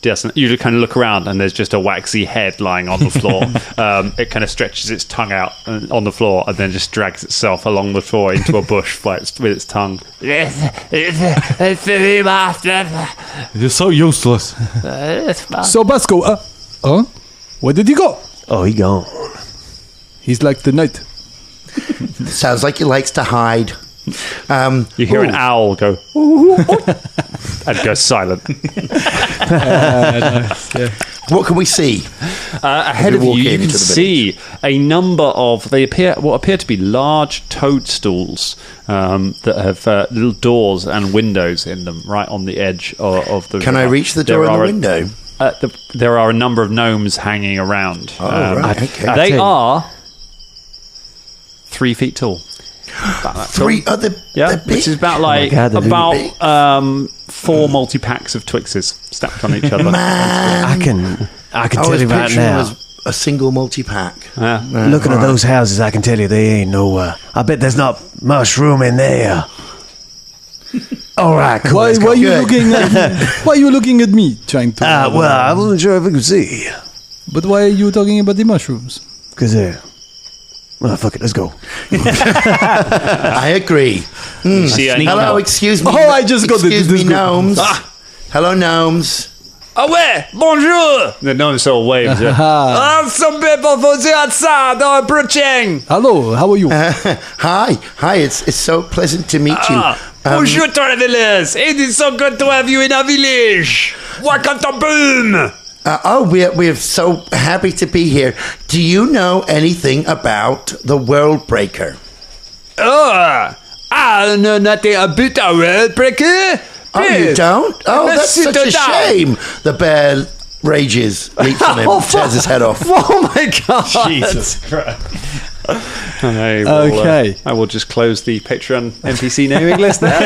Speaker 3: doesn't. You kind of look around, and there's just a waxy head lying on the floor. It kind of stretches its tongue out on the floor, and then just drags itself along the floor into a bush with its tongue.
Speaker 8: It's very master.
Speaker 7: You're so useless.
Speaker 4: So Basco, where did he go?
Speaker 6: Oh, he gone.
Speaker 4: He's like the night.
Speaker 5: Sounds like he likes to hide.
Speaker 3: You hear an owl go and go silent.
Speaker 5: What can we see?
Speaker 3: Ahead of you, you can see a number of what appear to be large toadstools that have little doors and windows in them, right on the edge of the.
Speaker 5: Can I reach the door and the window?
Speaker 3: There are a number of gnomes hanging around.
Speaker 5: Right, okay.
Speaker 3: They are 3 feet tall.
Speaker 5: Three other,
Speaker 3: Yeah, which is about like about 4 multi-packs of Twixes stacked on each other.
Speaker 5: Man,
Speaker 6: I can tell you right now.
Speaker 5: Was a single multi-pack.
Speaker 6: Looking at those houses, I can tell you they ain't nowhere. I bet there's not much room in there. All right, cool.
Speaker 4: Why are you looking at me? Why are you looking at me trying to...
Speaker 6: well, I wasn't sure if I could see.
Speaker 4: But why are you talking about the mushrooms?
Speaker 6: Because well, fuck it, let's go.
Speaker 5: I agree. Hello, excuse me.
Speaker 4: Oh, I just got
Speaker 5: Excuse me, gnomes. Hello, gnomes.
Speaker 3: Oh, wait, bonjour! The gnomes all waves. Some people from the outside are approaching.
Speaker 4: Hello, how are you?
Speaker 5: Hi, it's so pleasant to meet you.
Speaker 3: Bonjour, travelers. It is so good to have you in our village. Welcome to Boom.
Speaker 5: We're so happy to be here. Do you know anything about the World Breaker?
Speaker 3: I know nothing about a World Breaker.
Speaker 5: Oh, you don't? Oh, that's such a shame. The bear rages, leaps on him, tears his head off.
Speaker 3: Oh my god!
Speaker 7: Jesus Christ.
Speaker 4: Okay.
Speaker 3: I will just close the Patreon NPC naming list there.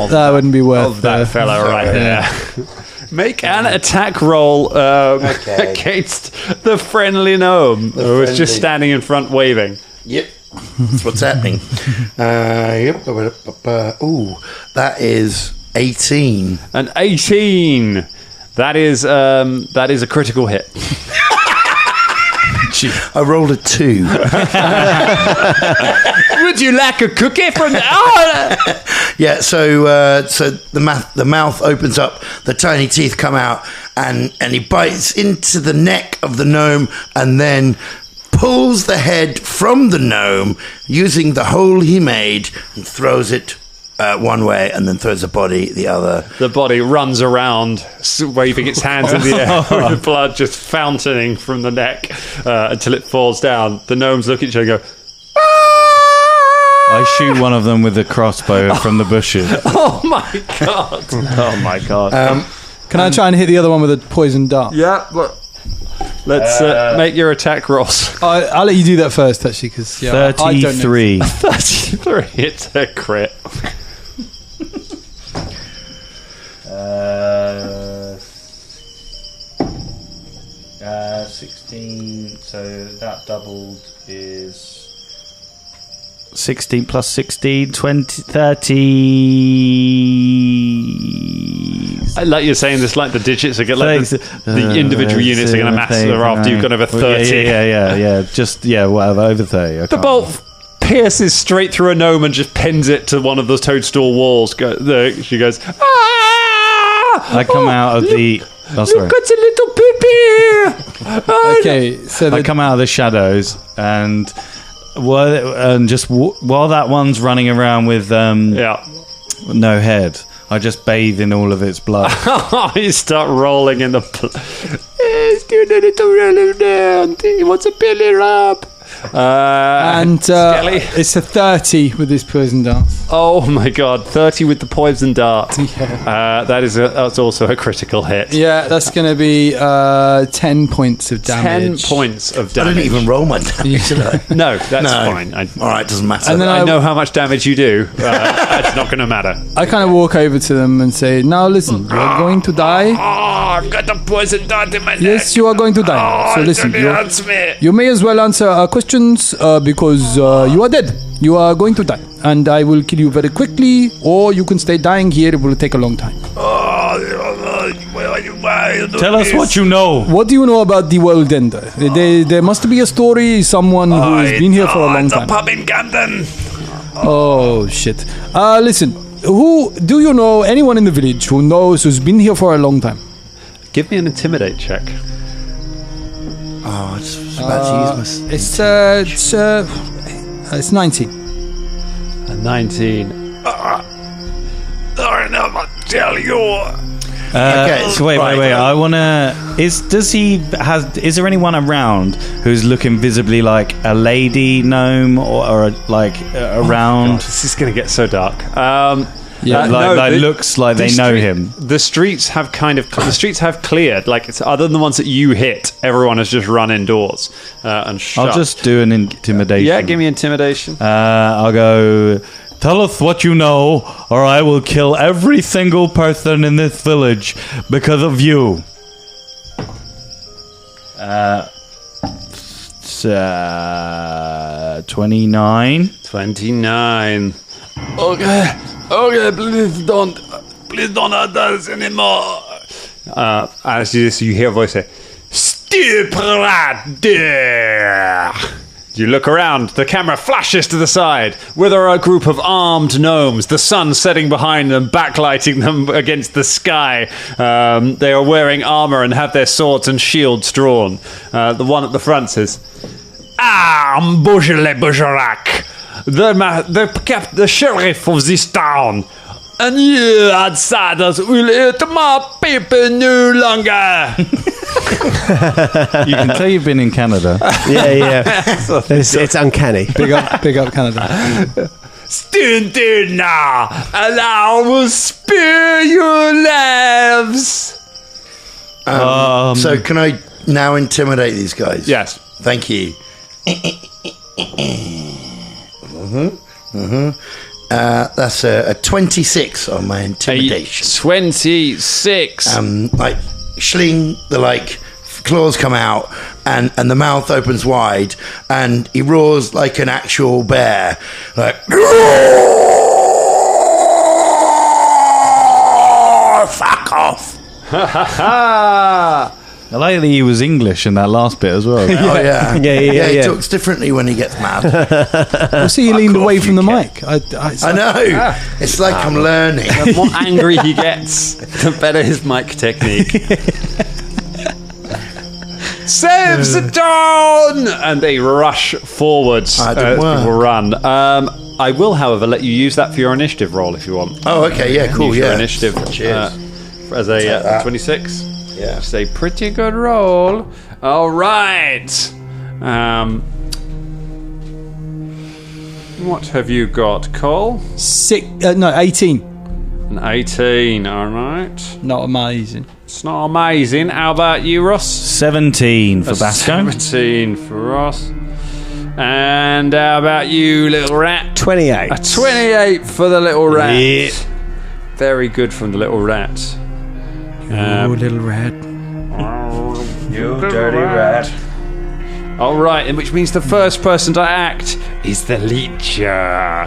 Speaker 4: That wouldn't be worth
Speaker 3: that fella right there. Make an attack roll against the friendly gnome who is just standing in front waving.
Speaker 5: Yep. That's what's happening. Yep. Ooh, that is 18.
Speaker 3: An 18. That is a critical hit.
Speaker 5: I rolled a 2.
Speaker 3: Would you like a cookie from the...
Speaker 5: Yeah, so the mouth opens up, the tiny teeth come out, and he bites into the neck of the gnome and then pulls the head from the gnome using the hole he made and throws it one way and then throws the body the other.
Speaker 3: The body runs around, waving its hands in the air, with blood just fountaining from the neck until it falls down. The gnomes look at each other and go,
Speaker 7: I shoot one of them with a crossbow from the bushes.
Speaker 3: oh my god.
Speaker 6: Oh my god.
Speaker 4: Can I try and hit the other one with a poison dart?
Speaker 3: Yeah, look. Let's make your attack rolls.
Speaker 4: I'll let you do that first, actually, because
Speaker 7: 33.
Speaker 3: 33. It's a crit.
Speaker 7: 16. So that doubled is 16 plus 16, 20, 30.
Speaker 3: Like you're saying this, like the digits are going like the individual units are going to matter after you've got over 30.
Speaker 7: Yeah. Just whatever, over 30.
Speaker 3: The bolt pierces straight through a gnome and just pins it to one of those toadstool walls. She goes,
Speaker 7: I come out of the... Oh, sorry.
Speaker 3: Look at the little pee-pee!
Speaker 4: Okay, so
Speaker 7: I come out of the shadows and and just while that one's running around with no head, I just bathe in all of its blood.
Speaker 3: You start rolling in the He wants a belly rub.
Speaker 4: And it's a 30 with this poison dart.
Speaker 3: Oh my god, 30 with the poison dart. That's also a critical hit.
Speaker 4: Yeah, that's going to be 10 points of damage.
Speaker 3: 10 points of
Speaker 5: I
Speaker 3: damage.
Speaker 5: didn't even roll my damage, did I?
Speaker 3: No, that's fine.
Speaker 5: All right, doesn't matter.
Speaker 4: And then
Speaker 3: I know how much damage you do. It's not going to matter.
Speaker 4: I kind of walk over to them and say, now listen, you're going to die.
Speaker 3: Oh, I've got the poison dart in my neck.
Speaker 4: Yes, you are going to die. So listen,
Speaker 3: hurts me.
Speaker 4: you may as well answer our questions because you are dead. You are going to die. And I will kill you very quickly, or you can stay dying here. It will take a long time.
Speaker 7: Tell us what you know.
Speaker 4: What do you know about the World Ender? There must be a story, someone who has been here for a long time.
Speaker 8: Pub in Camden.
Speaker 4: Oh, shit. Listen, do you know anyone in the village who's been here for a long time?
Speaker 3: Give me an intimidate check.
Speaker 5: Oh, I was about to use my...
Speaker 4: It's 19.
Speaker 3: A 19.
Speaker 8: I never tell you.
Speaker 5: Okay,
Speaker 7: So wait. I wanna. Is there anyone around who's looking visibly like a lady gnome or around?
Speaker 3: This is going to get so dark.
Speaker 7: Looks like they know him.
Speaker 3: The streets have cleared. Like it's other than the ones that you hit, everyone has just run indoors and shut.
Speaker 7: I'll just do an intimidation.
Speaker 3: Yeah, give me intimidation.
Speaker 7: I'll go. Tell us what you know, or I will kill every single person in this village because of you. 29.
Speaker 3: 29. Okay, please don't hurt us anymore. As you hear a voice say, "Stop right there." You look around, the camera flashes to the side, where there are a group of armed gnomes, the sun setting behind them, backlighting them against the sky. They are wearing armor and have their swords and shields drawn. The one at the front says, "I'm Beaujolais Bergerac, the sheriff of this town. And you outsiders will eat my people no longer."
Speaker 7: You can tell you've been in Canada.
Speaker 6: Yeah. It's uncanny.
Speaker 4: Big up Canada.
Speaker 3: Stand there now, and I will spare your lives.
Speaker 5: So can I now intimidate these guys?
Speaker 3: Yes.
Speaker 5: Thank you. That's a 26 on my intimidation.
Speaker 3: 26.
Speaker 5: Like Schling, the claws come out and the mouth opens wide and he roars like an actual bear, like fuck off.
Speaker 7: I like that he was English in that last bit as well.
Speaker 5: Oh yeah.
Speaker 6: Yeah.
Speaker 5: He talks differently when he gets mad.
Speaker 4: We'll see, he leaned away from the mic. I
Speaker 5: know. It's like I'm learning.
Speaker 3: The more angry he gets, the better his mic technique. Save the town! And they rush forwards. Will run. I will, however, let you use that for your initiative roll if you want.
Speaker 5: Oh, okay, yeah, cool,
Speaker 3: use
Speaker 5: yeah.
Speaker 3: Your initiative.
Speaker 5: Cheers.
Speaker 3: As a 26.
Speaker 5: Yeah.
Speaker 3: It's a pretty good roll. All right. What have you got, Cole?
Speaker 4: 18.
Speaker 3: An 18, all right.
Speaker 4: Not amazing.
Speaker 3: It's not amazing. How about you, Ross?
Speaker 7: 17 for Basco.
Speaker 3: 17 for Ross. And how about you, little rat?
Speaker 6: 28.
Speaker 3: A 28 for the little rat.
Speaker 7: Yeah.
Speaker 3: Very good from the little rat.
Speaker 4: Little rat.
Speaker 3: You dirty rat. All right, which means the first person to act is the Leecher.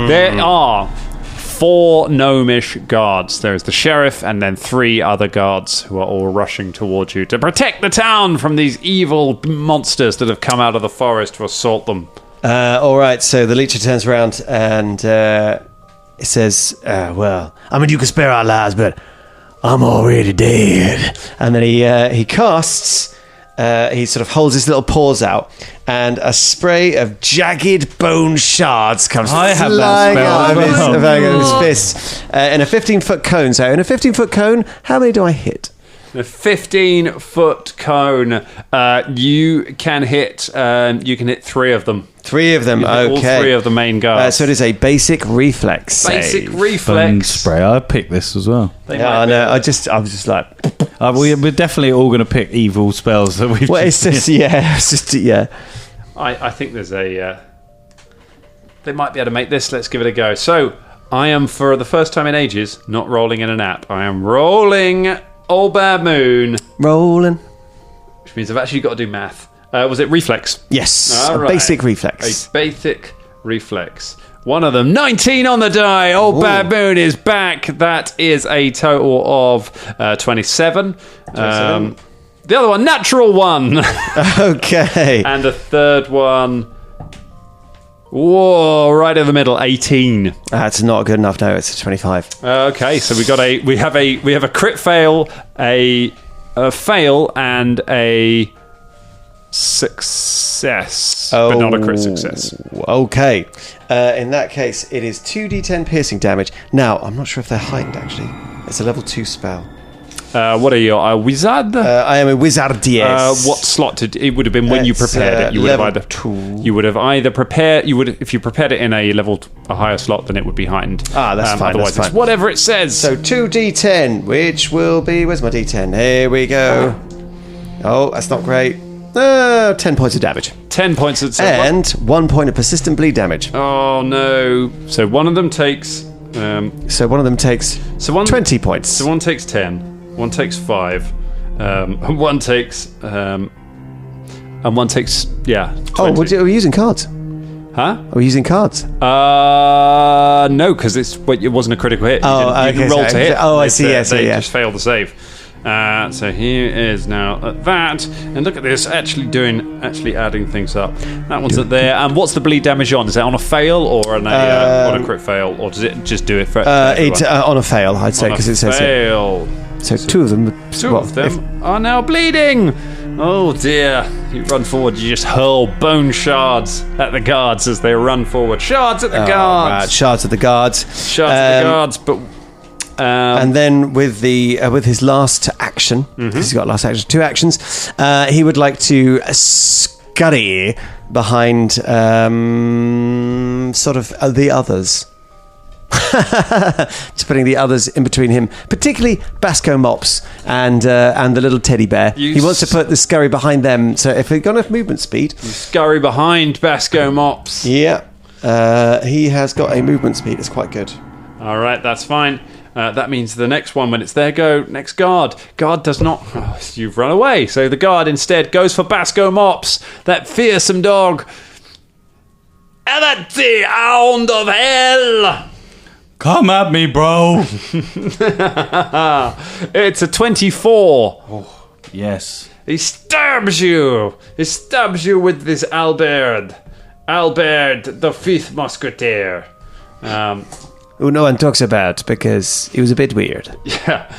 Speaker 3: There are 4 gnomish guards. There's the sheriff and then 3 other guards who are all rushing towards you to protect the town from these evil monsters that have come out of the forest to assault them.
Speaker 6: All right, so the Leecher turns around and it says, well, I mean, you can spare our lives, but I'm already dead. And then he casts he sort of holds his little paws out, and a spray of jagged bone shards comes
Speaker 7: I have that
Speaker 6: flying
Speaker 7: spell
Speaker 6: out
Speaker 7: as well.
Speaker 6: of his fists in a 15-foot cone. So in a 15-foot cone, how many do I hit?
Speaker 3: A 15-foot cone. You can hit. You can hit 3 of them.
Speaker 6: 3 of them.
Speaker 3: You hit
Speaker 6: Okay.
Speaker 3: all 3 of the main guards.
Speaker 6: So it is a basic reflex.
Speaker 3: Basic
Speaker 6: save.
Speaker 7: Bone
Speaker 3: reflex.
Speaker 7: spray. I picked this as well.
Speaker 6: Yeah, I know. I was just like,
Speaker 7: We're definitely all going to pick evil spells that we've.
Speaker 6: well, it's just yeah.
Speaker 3: I think there's a. They might be able to make this. Let's give it a go. So I am, for the first time in ages, not rolling in an app. I am rolling Old Bad Moon,
Speaker 6: Rolling.
Speaker 3: which means I've actually got to do math. Was it reflex?
Speaker 6: Yes,
Speaker 3: All
Speaker 6: a
Speaker 3: right.
Speaker 6: basic reflex.
Speaker 3: A basic reflex. One of them, 19 on the die. Old Bad Moon is back. That is a total of 27. The other one, natural 1.
Speaker 6: Okay.
Speaker 3: And the third one, whoa, right in the middle, 18.
Speaker 6: That's not good enough. No, it's a 25.
Speaker 3: Okay, so we have a crit fail, a fail, and a success, but not a crit success.
Speaker 6: Okay. In that case, it is 2d10 piercing damage. Now, I'm not sure if they're heightened, actually. It's a level 2 spell.
Speaker 3: What are you, a wizard?
Speaker 6: I am a wizard, yes.
Speaker 3: What slot did it would have been when you
Speaker 6: It's,
Speaker 3: prepared it? You would have
Speaker 6: level
Speaker 3: either
Speaker 6: 2.
Speaker 3: you would have either prepared. You would, if you prepared it in a higher slot, then it would be heightened.
Speaker 6: Ah, that's fine,
Speaker 3: Otherwise,
Speaker 6: that's
Speaker 3: it's
Speaker 6: fine.
Speaker 3: whatever it says.
Speaker 6: So 2d10, which will be... Where's my d10? Here we go. Oh, that's not great. 10 points of damage.
Speaker 3: 10 points at
Speaker 6: And 1 point of persistent bleed damage.
Speaker 3: Oh no! So one of them takes.
Speaker 6: So one of them takes 20 points.
Speaker 3: So one takes 10. One takes 5. One takes. And one takes. Yeah. 20.
Speaker 6: Are we using cards?
Speaker 3: Huh?
Speaker 6: Are we using cards?
Speaker 3: No, because it wasn't a critical hit. You didn't
Speaker 6: okay,
Speaker 3: roll
Speaker 6: so-
Speaker 3: to hit.
Speaker 6: oh, I see, I see,
Speaker 3: They
Speaker 6: yeah.
Speaker 3: just failed the save. So here is now at that, and look at this, actually adding things up. That one's at there. And what's the bleed damage on? Is that on a fail or on a crit fail, or does it just do it for?
Speaker 6: It's on a fail, I'd say, because it says it.
Speaker 3: fail.
Speaker 6: So 2 of them.
Speaker 3: Two of them are now bleeding. Oh dear! You run forward. You just hurl bone shards at the guards as they run forward. Shards at the guards.
Speaker 6: Right, shards of the guards.
Speaker 3: Shards at the guards, but.
Speaker 6: And then with his last action, he's got last action, 2 actions. He would like to scurry behind sort of the others. Just putting the others in between him, particularly Basco Mops and the little teddy bear. He wants to put the scurry behind them. So if we've got enough movement speed,
Speaker 3: Scurry behind Basco Mops.
Speaker 6: yeah, he has got a movement speed. It's quite good.
Speaker 3: All right, that's fine. That means the next one, when it's their go, next guard. Guard does not. Oh, you've run away. So the guard instead goes for Basco Mops, that fearsome dog. At the hound of hell.
Speaker 7: Come at me, bro.
Speaker 3: It's a 24.
Speaker 7: Yes.
Speaker 3: He stabs you. He stabs you with this halberd. Halberd, the 5th musketeer.
Speaker 6: Who no one talks about because he was a bit weird.
Speaker 3: Yeah.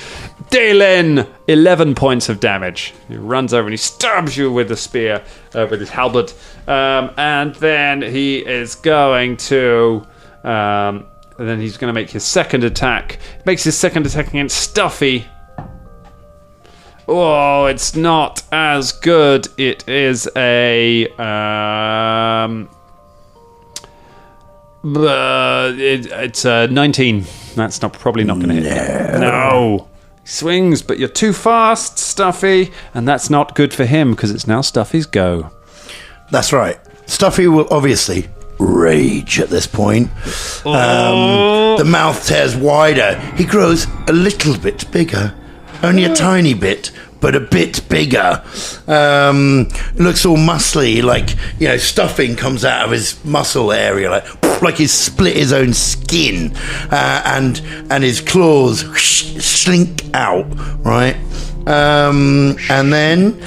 Speaker 3: Dalen, 11 points of damage. He runs over and he stabs you with the spear, with his halberd. And then he is going to... and then he's going to make his second attack. Makes his second attack against Stuffy. Oh, it's not as good. It is a... it's a 19. That's probably not going to hit. No. He swings, but you're too fast, Stuffy, and that's not good for him because it's now Stuffy's go.
Speaker 5: That's right. Stuffy will obviously rage at this point. The mouth tears wider. He grows a little bit bigger. Only a tiny bit, but a bit bigger. Looks all muscly, like, stuffing comes out of his muscle area, like he's split his own skin, and his claws slink out, right? And then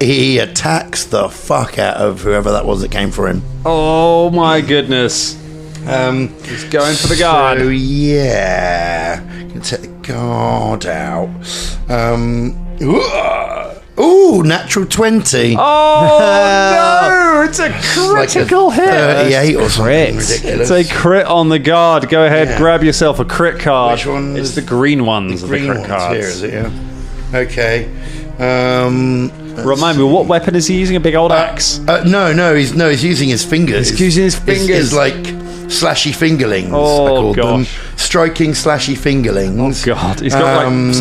Speaker 5: he attacks the fuck out of whoever that was that came for him.
Speaker 3: Oh my goodness. He's going for the guard.
Speaker 5: So yeah, gonna take the guard out. Ooh, natural 20.
Speaker 3: Oh, no! It's a critical hit.
Speaker 5: 38 or something ridiculous.
Speaker 3: It's a crit on the guard. Go ahead, grab yourself a crit card.
Speaker 5: Which one?
Speaker 3: It's the green ones of the
Speaker 5: green
Speaker 3: crit
Speaker 5: ones
Speaker 3: cards.
Speaker 5: here, is it? Yeah. Okay.
Speaker 3: Remind me, what weapon is he using? A big old axe?
Speaker 5: No, he's using his fingers.
Speaker 6: He's using his fingers.
Speaker 5: It's like slashy fingerlings.
Speaker 3: Oh,
Speaker 5: I called them.
Speaker 3: gosh.
Speaker 5: Striking slashy fingerlings.
Speaker 3: Oh God, he's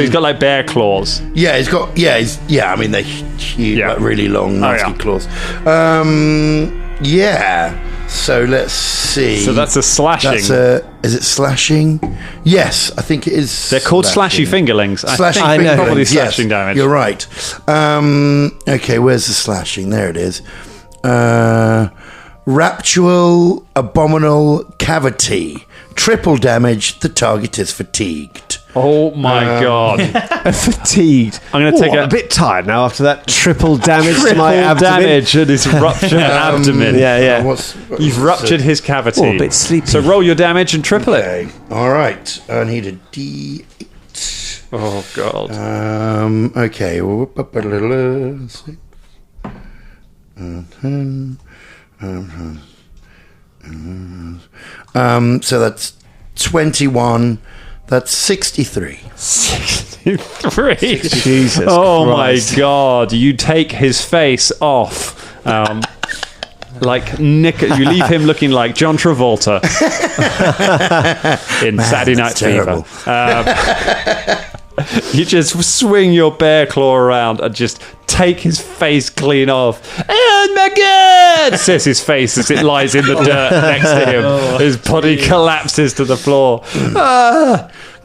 Speaker 3: got like bear claws.
Speaker 5: Yeah, I mean they're huge,
Speaker 3: Yeah.
Speaker 5: like really long, nasty
Speaker 3: yeah.
Speaker 5: claws. Yeah. So let's see.
Speaker 3: So that's a slashing.
Speaker 5: Is it slashing? Yes, I think it is.
Speaker 3: They're called slashy fingerlings.
Speaker 5: Slashing
Speaker 3: I think
Speaker 5: fingerlings,
Speaker 3: probably
Speaker 5: yes,
Speaker 3: slashing damage.
Speaker 5: You're right. Okay, where's the slashing? There it is. Raptual Abominal Cavity. Triple damage. The target is fatigued.
Speaker 3: Oh my God!
Speaker 6: Fatigued.
Speaker 3: I'm going to take
Speaker 6: a bit tired now after that triple damage to
Speaker 3: triple
Speaker 6: my abdomen.
Speaker 3: damage at his ruptured abdomen.
Speaker 6: Yeah.
Speaker 3: You've ruptured his cavity.
Speaker 6: Oh, a bit sleepy.
Speaker 3: So roll your damage and triple it.
Speaker 5: Okay. All right. I need a D8.
Speaker 3: Oh God!
Speaker 5: Okay. So that's 21. That's 63.
Speaker 3: 63.
Speaker 6: Jesus
Speaker 3: Oh
Speaker 6: Christ.
Speaker 3: my God! You take his face off. Like Nick, you leave him looking like John Travolta in Saturday Night
Speaker 5: that's
Speaker 3: Fever. You just swing your bear claw around and just take his face clean off. Oh my God! Says his face as it lies in the dirt next to him. His body collapses to the floor.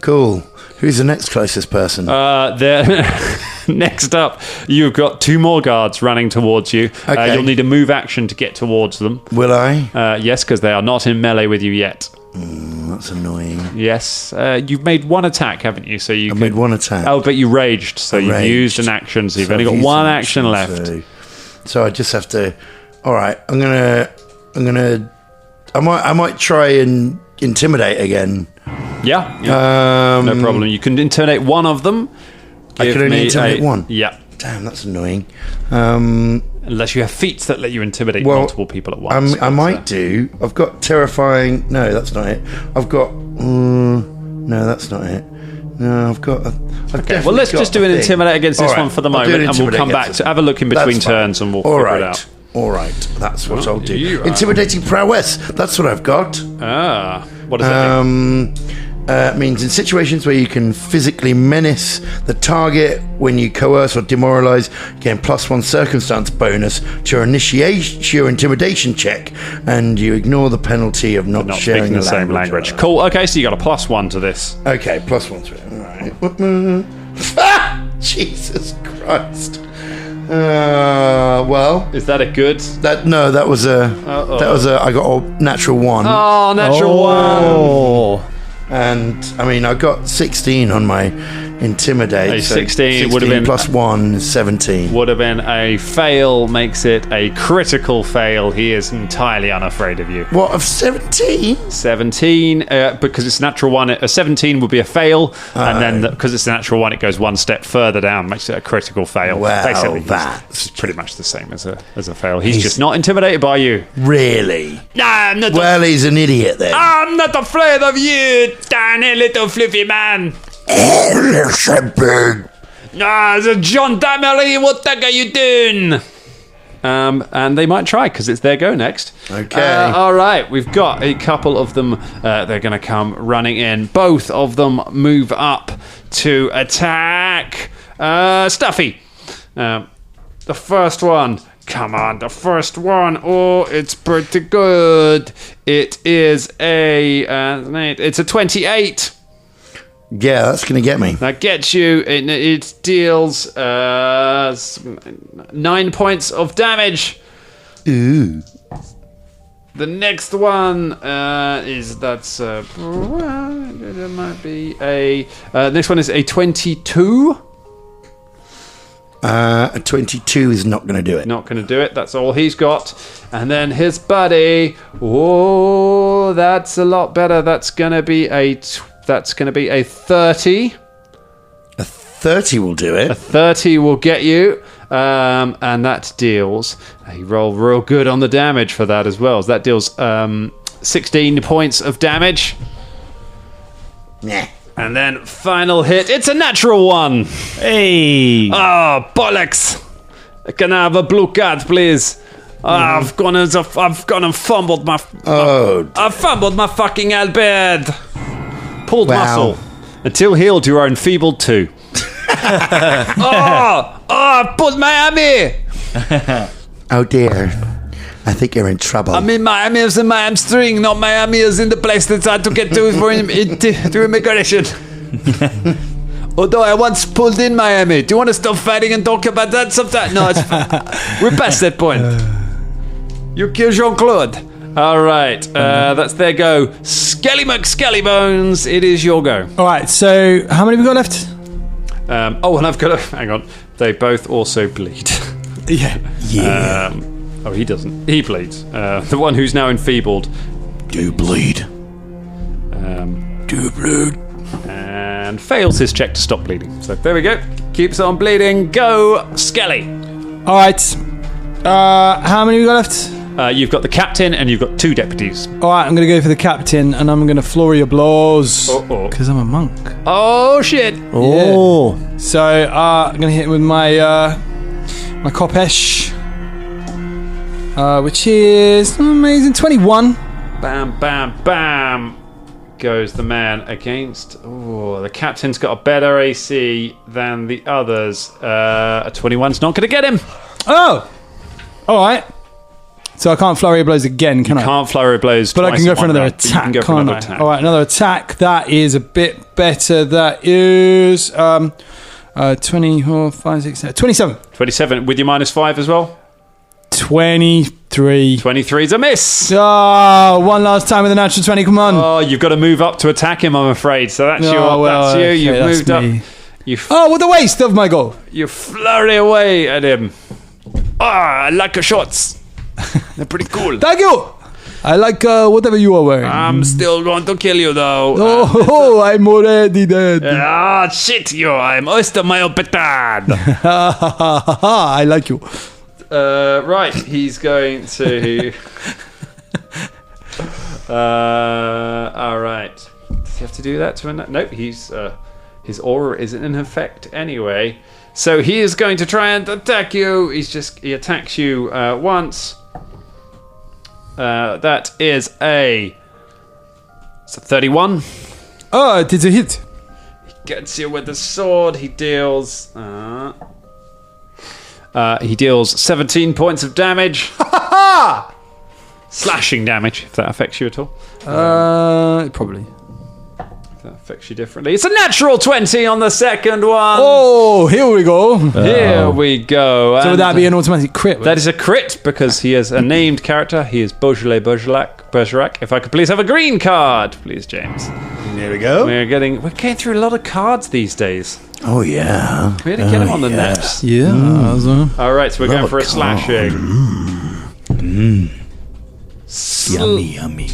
Speaker 5: Cool. Who's the next closest person?
Speaker 3: Next up, you've got two more guards running towards you.
Speaker 5: Okay.
Speaker 3: You'll need a move action to get towards them.
Speaker 5: Will I?
Speaker 3: Yes, because they are not in melee with you yet.
Speaker 5: That's annoying.
Speaker 3: Yes, you've made one attack, haven't you? So you
Speaker 5: made one attack.
Speaker 3: Oh, but you raged, so you've
Speaker 5: raged.
Speaker 3: used an action. So you've only
Speaker 5: I've
Speaker 3: got
Speaker 5: used
Speaker 3: one
Speaker 5: an
Speaker 3: action left.
Speaker 5: So I just have to. All right, I'm gonna. I might try and intimidate again.
Speaker 3: Yeah, no
Speaker 5: Um,
Speaker 3: problem. You can intimidate one of them.
Speaker 5: I
Speaker 3: Give
Speaker 5: can only
Speaker 3: me
Speaker 5: intimidate one.
Speaker 3: Yeah,
Speaker 5: Damn, that's annoying.
Speaker 3: unless you have feats that let you intimidate multiple people at once.
Speaker 5: I might do. I've got terrifying. No, that's not it. I've got. No, that's not it. No, I've got.
Speaker 3: Okay, well, let's just do an intimidate against this one for the moment, and we'll come back to have a look in between turns, and we'll figure it out.
Speaker 5: All right, that's what I'll do.
Speaker 3: you are-
Speaker 5: Intimidating prowess. That's what I've got.
Speaker 3: What does that mean?
Speaker 5: Means in situations where you can physically menace the target, when you coerce or demoralize, you gain +1 circumstance bonus to your intimidation check, and you ignore the penalty of not sharing
Speaker 3: speaking the same language. Cool. Okay, so you got a +1 to this.
Speaker 5: Okay, +1 to it. All right. Ah! Jesus Christ. Well,
Speaker 3: Is that a good?
Speaker 5: that was a I got a natural 1.
Speaker 3: Oh, natural one.
Speaker 5: And I mean, I got 16 on my intimidate.
Speaker 3: A
Speaker 5: so
Speaker 3: 16 would have been-
Speaker 5: +1 is 17.
Speaker 3: Would have been a fail, makes it a critical fail. He is entirely unafraid of you.
Speaker 5: What, of 17?
Speaker 3: 17, because it's natural one, a 17 would be a fail, and then because it's a natural one, it goes one step further down, makes it a critical fail.
Speaker 5: Well,
Speaker 3: Basically,
Speaker 5: that's
Speaker 3: it's pretty much the same as a fail. He's just not intimidated by you.
Speaker 5: Really?
Speaker 3: Nah, I'm not.
Speaker 5: Well, he's an idiot then.
Speaker 3: I'm not afraid of you, tiny little fluffy man. Nah, the John Damery, what the heck are you doing? And they might try because it's their go next.
Speaker 5: Okay.
Speaker 3: All right, we've got a couple of them. They're going to come running in. Both of them move up to attack Stuffy. The first one. Come on, the first one. Oh, it's pretty good. It is it's a 28.
Speaker 5: Yeah, that's going to get me.
Speaker 3: That gets you. It deals 9 points of damage.
Speaker 5: Ooh.
Speaker 3: The next one it might be a. Next one is a 22.
Speaker 5: A 22 is not going to do it.
Speaker 3: Not going to do it. That's all he's got. And then his buddy. Oh, that's a lot better. That's going to be a 30.
Speaker 5: A 30 will do
Speaker 3: A
Speaker 5: it.
Speaker 3: 30 will get you. And that deals... He rolled real good on the damage for that as well. So that deals 16 points of damage.
Speaker 5: Nah.
Speaker 3: And then final hit. It's a natural one.
Speaker 7: Hey!
Speaker 3: Oh, bollocks. Can I have a blue card, please? I've gone and fumbled my... I've fumbled my fucking Albert. Pulled muscle. Until healed, you are enfeebled too. I pulled Miami.
Speaker 5: Oh dear. I think you're in trouble.
Speaker 3: I'm in Miami is in my hamstring, not Miami is in the place that's hard to get to for through immigration. Although I once pulled in Miami. Do you want to stop fighting and talk about that sometime? No, it's fine. We're past that point. You kill Jean-Claude. All right, that's their go. Skelly McSkellybones, it is your go.
Speaker 4: All right, so how many have we got left?
Speaker 3: And I've got to... Hang on. They both also bleed.
Speaker 4: Yeah.
Speaker 3: He doesn't. He bleeds. The one who's now enfeebled.
Speaker 8: Do bleed. Do bleed.
Speaker 3: And fails his check to stop bleeding. So there we go. Keeps on bleeding. Go, Skelly.
Speaker 4: All right. How many have we got left?
Speaker 3: You've got the captain and you've got 2 deputies.
Speaker 4: All right, I'm going to go for the captain, and I'm going to flurry of blows. Because I'm a monk.
Speaker 3: Oh, shit.
Speaker 6: Oh.
Speaker 4: Yeah. So I'm going to hit him with my my Kopesh, which is amazing 21.
Speaker 3: Bam, bam, bam. Goes the man against... Oh, the captain's got a better AC than the others. A 21's not going to get him.
Speaker 4: Oh! All right. So I can't flurry of blows again, can I?
Speaker 3: Can't flurry of blows.
Speaker 4: But I can go for another
Speaker 3: round, but you
Speaker 4: attack,
Speaker 3: can go for
Speaker 4: can't
Speaker 3: another
Speaker 4: I?
Speaker 3: attack.
Speaker 4: All right, another attack. That is a bit better. That is 24, 5, 6, 7, 27.
Speaker 3: 27 with your -5 as well.
Speaker 4: 23.
Speaker 3: 23's a miss.
Speaker 4: Oh, one last time with a natural 20. Come on.
Speaker 3: Oh, you've got to move up to attack him, I'm afraid. So that's that's you.
Speaker 4: Okay,
Speaker 3: You've
Speaker 4: that's
Speaker 3: moved up.
Speaker 4: me.
Speaker 3: You
Speaker 4: with the waste of my goal.
Speaker 3: You flurry away at him. I like your shorts. They're pretty cool.
Speaker 4: Thank you. I like whatever you are wearing.
Speaker 3: I'm still going to kill you, though.
Speaker 4: I'm already dead.
Speaker 3: Shit, I'm oyster mayo petard.
Speaker 4: I like you.
Speaker 3: Right, he's going to... all right. Does he have to do that to him? Nope, he's... his aura isn't in effect anyway. So he is going to try and attack you. He attacks you once. That is it's a 31.
Speaker 4: Oh, it is a hit.
Speaker 3: He gets you with the sword. He deals 17 points of damage. Slashing damage, if that affects you at all.
Speaker 4: Probably.
Speaker 3: That affects you differently. It's a natural 20 on the second one.
Speaker 4: Oh, here we go.
Speaker 3: Here we go.
Speaker 4: So would that be an automatic crit?
Speaker 3: That is a crit because he is a named character. He is Beaujolais Bergerac. If I could please have a green card, please, James.
Speaker 5: There we go.
Speaker 3: We're getting through a lot of cards these days.
Speaker 5: Oh, yeah.
Speaker 3: We had to get him on the naps.
Speaker 4: Yeah.
Speaker 3: All right, so we're going for a slashing.
Speaker 8: Yummy, yummy.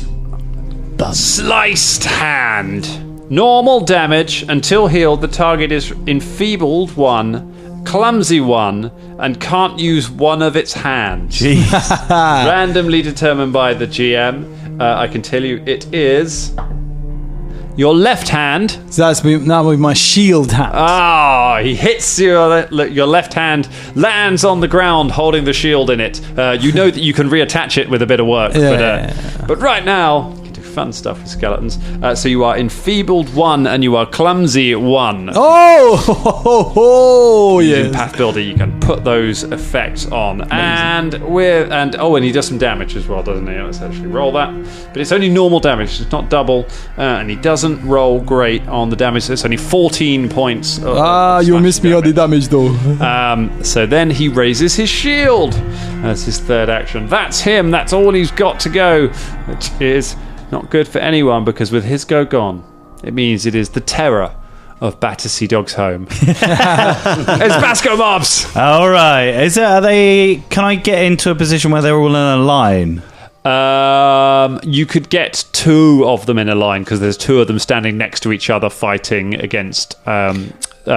Speaker 3: Sliced hand. Normal damage until healed. The target is enfeebled 1, clumsy 1, and can't use one of its hands. Randomly determined by the GM. I can tell you it is your left hand.
Speaker 4: So that's now with my shield hand.
Speaker 3: He hits your left hand, lands on the ground holding the shield in it. You know that you can reattach it with a bit of work. But right now, you can do fun stuff with skeletons. So you are enfeebled 1 and you are clumsy 1.
Speaker 4: Yes.
Speaker 3: In Path Builder, you can put those effects on. And he does some damage as well, doesn't he? Let's actually roll that. But it's only normal damage, it's not double. And he doesn't roll great on the damage. It's only 14 points.
Speaker 4: You missed me on the damage though.
Speaker 3: So then he raises his shield. That's his third action. That's him. That's all he's got to go, which is not good for anyone because with his go gone, it means it is the terror of Battersea Dog's home. It's Basco Mobs.
Speaker 7: All right. Can I get into a position where they're all in a line?
Speaker 3: You could get 2 of them in a line because there's 2 of them standing next to each other fighting against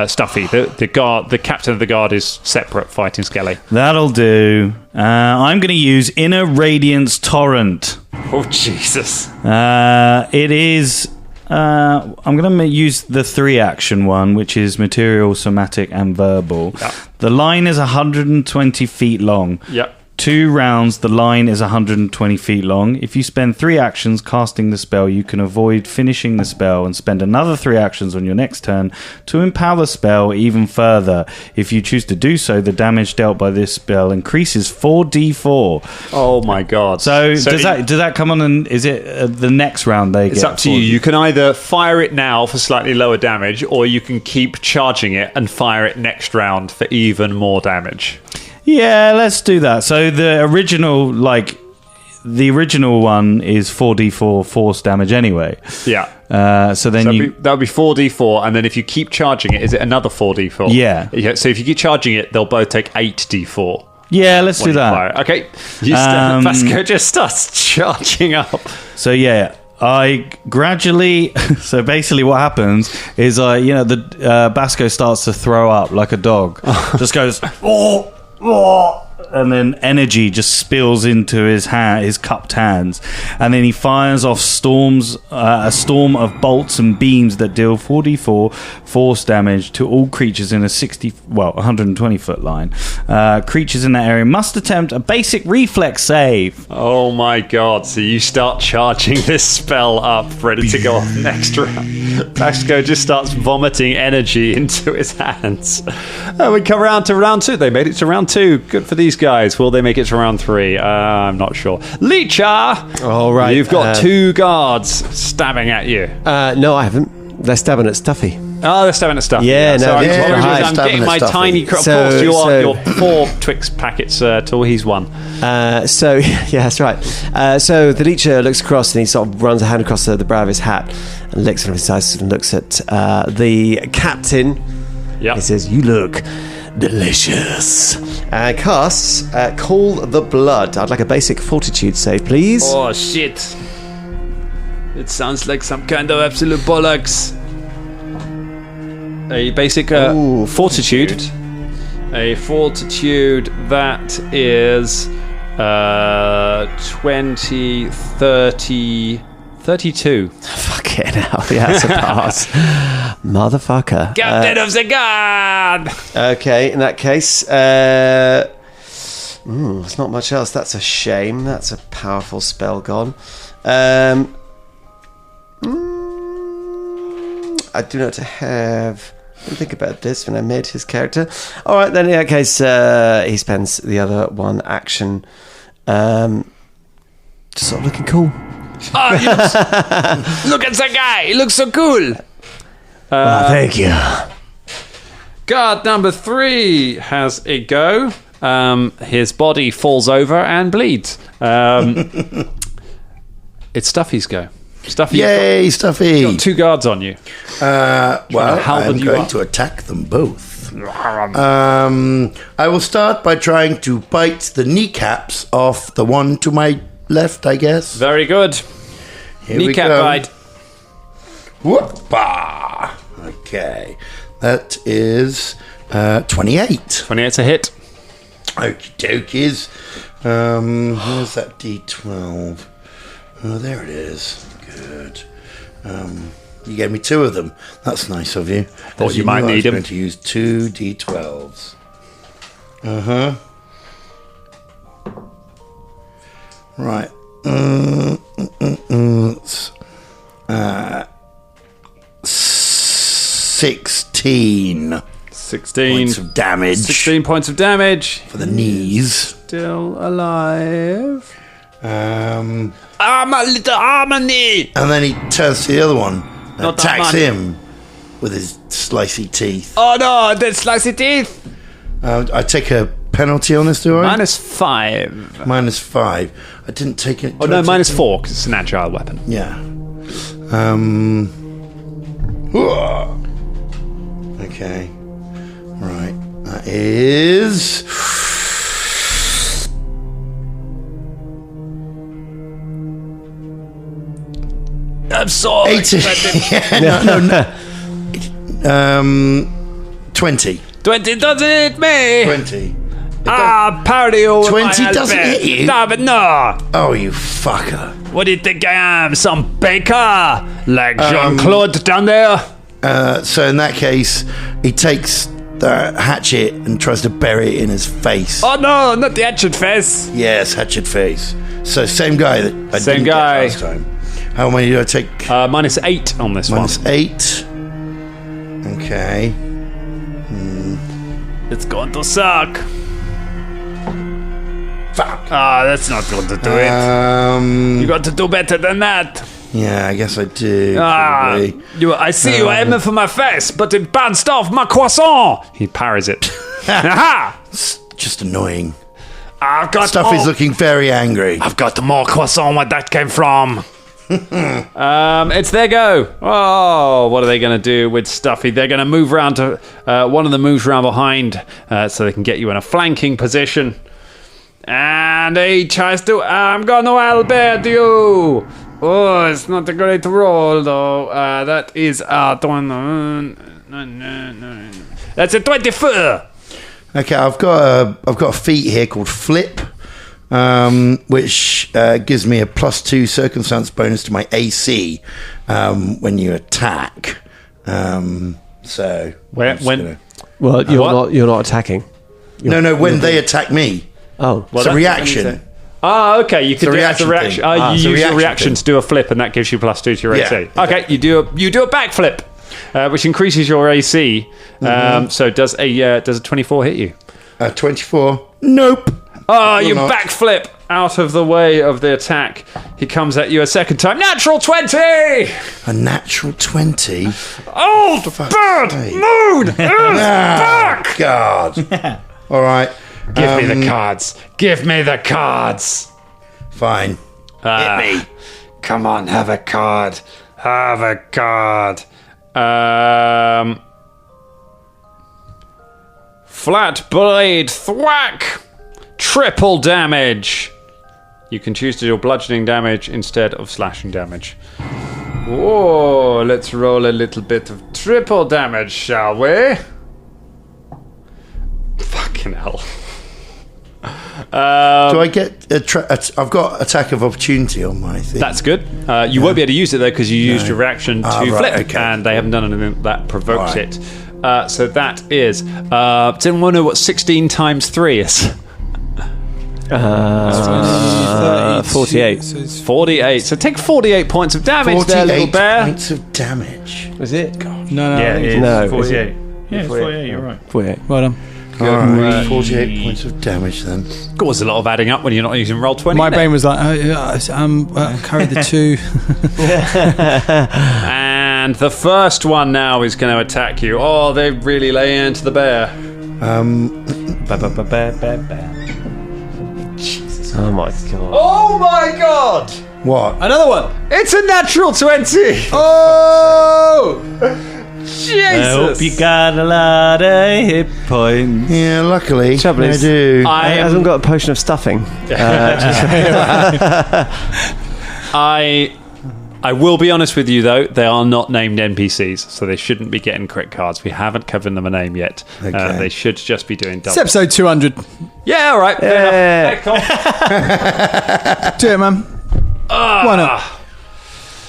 Speaker 3: Stuffy. The captain of the guard is separate fighting Skelly.
Speaker 7: That'll do. I'm going to use Inner Radiance Torrent.
Speaker 3: Oh, Jesus.
Speaker 7: It is... I'm going to use the 3-action one, which is material, somatic, and verbal.
Speaker 3: Yep.
Speaker 7: The line is 120 feet long.
Speaker 3: Yep.
Speaker 7: 2 rounds, the line is 120 feet long. If you spend 3 actions casting the spell, you can avoid finishing the spell and spend another 3 actions on your next turn to empower the spell even further. If you choose to do so, the damage dealt by this spell increases 4d4.
Speaker 3: Oh my god.
Speaker 7: So does that come on, and is it the next round they get?
Speaker 3: It's up to you. You can either fire it now for slightly lower damage, or you can keep charging it and fire it next round for even more damage.
Speaker 7: Yeah, let's do that. So the original one is 4d4 force damage anyway.
Speaker 3: Yeah.
Speaker 7: So then
Speaker 3: that would be 4d4, and then if you keep charging it, is it another 4d4?
Speaker 7: Yeah.
Speaker 3: So if you keep charging it, they'll both take 8d4.
Speaker 7: Yeah, let's do that.
Speaker 3: Okay. Vasco just starts charging up.
Speaker 7: So yeah. I gradually... So basically what happens is, the Basco starts to throw up like a dog. Just goes... and then energy just spills into his cupped hands, and then he fires off a storm of bolts and beams that deal 4d4 force damage to all creatures in a 120 foot line. Creatures in that area must attempt a basic reflex save.
Speaker 3: Oh my god, so you start charging this spell up, ready to go off next round. Basco just starts vomiting energy into his hands. We come around to round 2. They made it to round 2. Good for these guys. Will they make it to round 3? I'm not sure. Licha!
Speaker 6: All right.
Speaker 3: You've got 2 guards stabbing at you.
Speaker 6: No, I haven't. They're stabbing at Stuffy.
Speaker 3: Oh, they're stabbing at Stuffy.
Speaker 6: Yeah,
Speaker 3: So
Speaker 6: no,
Speaker 3: I'm getting my tiny... Of course, you're 4 Twix packets till he's 1.
Speaker 6: Yeah, that's right. So the Leecher looks across and he sort of runs a hand across the brow of his hat and licks one of his eyes and looks at the captain.
Speaker 3: Yeah.
Speaker 6: He says, "You look delicious." And casts Call the Blood. I'd like a basic fortitude save, please.
Speaker 3: Oh, shit. It sounds like some kind of absolute bollocks. A basic fortitude. A fortitude that is 20, 30, 32.
Speaker 6: Fucking hell, yeah, that's a pass. Motherfucker.
Speaker 3: Captain of the Guard!
Speaker 6: Okay, in that case, there's not much else. That's a shame. That's a powerful spell gone. I do not have... I didn't think about this when I made his character. All right, then in that case, he spends the other 1 action just sort of looking cool.
Speaker 3: Oh, look at the guy! He looks so cool!
Speaker 6: Thank you.
Speaker 3: Guard number 3 has a go. His body falls over and bleeds. It's Stuffy's go. Stuffy,
Speaker 5: Yay, Stuffy!
Speaker 3: You've got 2 guards on you.
Speaker 5: I'm
Speaker 3: you
Speaker 5: going
Speaker 3: up.
Speaker 5: to attack them both. I will start by trying to bite the kneecaps off the one to my left, I guess.
Speaker 3: Very good.
Speaker 5: Here we
Speaker 3: Kneecap
Speaker 5: go.
Speaker 3: bite.
Speaker 5: Whoop-bah. Okay. That is 28.
Speaker 3: 28's a hit.
Speaker 5: Okie dokies. Where's that D12? Oh, there it is. Good. You gave me 2 of them. That's nice of you.
Speaker 3: Thought you might
Speaker 5: knew I
Speaker 3: need
Speaker 5: was
Speaker 3: them.
Speaker 5: going to use 2 D12s. Right. 16
Speaker 3: 16
Speaker 5: points of damage
Speaker 3: 16 points of damage.
Speaker 5: for the knees.
Speaker 3: Still alive.
Speaker 5: And
Speaker 3: I'm a little harmony.
Speaker 5: then he turns to the other one and
Speaker 3: Not that
Speaker 5: attacks
Speaker 3: man.
Speaker 5: him with his slicey teeth.
Speaker 3: Oh no, that's slicey teeth.
Speaker 5: I take a penalty on this, do I?
Speaker 3: -5.
Speaker 5: -5. I didn't take it.
Speaker 3: Oh
Speaker 5: did I
Speaker 3: no,
Speaker 5: take
Speaker 3: -4 because it's an agile weapon.
Speaker 5: it? Yeah. Okay. Right. That is
Speaker 8: I'm sorry.
Speaker 5: 18. Yeah, no. 20.
Speaker 3: 20 doesn't hit me.
Speaker 5: 20.
Speaker 3: Party over
Speaker 5: 20
Speaker 3: my
Speaker 5: doesn't
Speaker 3: husband.
Speaker 5: hit you?
Speaker 3: No, but no.
Speaker 5: Oh, you fucker.
Speaker 3: What do you think I am? Some baker? Like Jean-Claude down there?
Speaker 5: So in that case, he takes the hatchet and tries to bury it in his face.
Speaker 3: Oh no, not the hatchet face.
Speaker 5: Yes, hatchet face. So same guy that I
Speaker 3: Same
Speaker 5: didn't
Speaker 3: guy.
Speaker 5: get last time. How many do I take?
Speaker 3: -8 on this
Speaker 5: Minus
Speaker 3: one.
Speaker 5: 8. Okay.
Speaker 3: It's going to suck.
Speaker 5: Fuck.
Speaker 3: That's not going to do it. You got to do better than that.
Speaker 5: Yeah, I guess I do. probably.
Speaker 3: I see you aiming for my face, but it bounced off my croissant. He parries it. Aha!
Speaker 5: It's just annoying.
Speaker 3: I've got
Speaker 5: Stuff is looking very angry.
Speaker 3: I've got more croissant where that came from. It's their go. Oh, what are they going to do with Stuffy? They're going to move around to... one of them moves around behind so they can get you in a flanking position. And he tries to... I'm going to albert you. Oh, it's not a great roll, though. That is... That's a 24.
Speaker 5: Okay, I've got a feat here called Flip, which gives me a +2 circumstance bonus to my AC when you attack. So
Speaker 6: Well, you're not attacking.
Speaker 5: when they attack me.
Speaker 6: Oh,
Speaker 5: It's a reaction.
Speaker 3: Oh, okay. You can
Speaker 5: a
Speaker 3: do it as a
Speaker 5: reaction
Speaker 3: reaction.
Speaker 5: thing.
Speaker 3: You
Speaker 5: It's a
Speaker 3: use your
Speaker 5: reaction
Speaker 3: reaction
Speaker 5: thing.
Speaker 3: to do a flip, and that gives you +2 to your
Speaker 5: Yeah,
Speaker 3: AC.
Speaker 5: exactly.
Speaker 3: Okay, you do a backflip, which increases your AC. So does a 24 hit you?
Speaker 5: 24. Nope.
Speaker 3: Oh, you
Speaker 5: not.
Speaker 3: backflip out of the way of the attack. He comes at you a second time. Natural 20.
Speaker 5: A natural 20.
Speaker 3: Old bird
Speaker 5: sake.
Speaker 3: moon is back.
Speaker 5: God. All right.
Speaker 3: Give me the cards. Give me the cards.
Speaker 5: Fine. Hit me.
Speaker 3: Come on, have a card. Have a card. Flat blade thwack. Triple damage. You can choose to deal bludgeoning damage instead of slashing damage. Whoa, let's roll a little bit of triple damage, shall we? Fucking hell.
Speaker 5: Do I get I've got attack of opportunity on my thing.
Speaker 3: That's good. You won't be able to use it though because you used your reaction to
Speaker 5: right,
Speaker 3: flip,
Speaker 5: okay.
Speaker 3: and they haven't done anything that provokes
Speaker 5: Right.
Speaker 3: it. So that is. Does anyone know what 16 times 3 is?
Speaker 6: 48.
Speaker 3: 48. So take 48 points of damage there, little
Speaker 5: 48
Speaker 3: bear.
Speaker 5: points of damage.
Speaker 6: Was it?
Speaker 4: No.
Speaker 7: Yeah, it is.
Speaker 6: No,
Speaker 7: 48. Yeah, it's 48, you're right.
Speaker 6: 48.
Speaker 4: Well done.
Speaker 5: All right, 48 points of damage then.
Speaker 3: Causes a lot of adding up when you're not using roll 20.
Speaker 4: My
Speaker 3: innit?
Speaker 4: brain was like, carry the 2.
Speaker 3: And the first one now is going to attack you. Oh, they really lay into the bear.
Speaker 6: Oh my god.
Speaker 3: Oh my god!
Speaker 5: What?
Speaker 4: Another one.
Speaker 3: It's a natural 20!
Speaker 4: Oh!
Speaker 3: Jesus!
Speaker 7: I hope you got a lot of hit points.
Speaker 5: Yeah, luckily
Speaker 6: Trouble
Speaker 5: I
Speaker 6: is-
Speaker 5: do.
Speaker 3: I
Speaker 6: It hasn't got a potion of stuffing.
Speaker 3: I will be honest with you though, they are not named NPCs, so they shouldn't be getting crit cards. We haven't given them a name yet.
Speaker 5: Okay.
Speaker 3: They should just be doing double.
Speaker 4: It's episode 200.
Speaker 3: Yeah, all right. fair enough. Hey,
Speaker 4: Do it, man. Why not?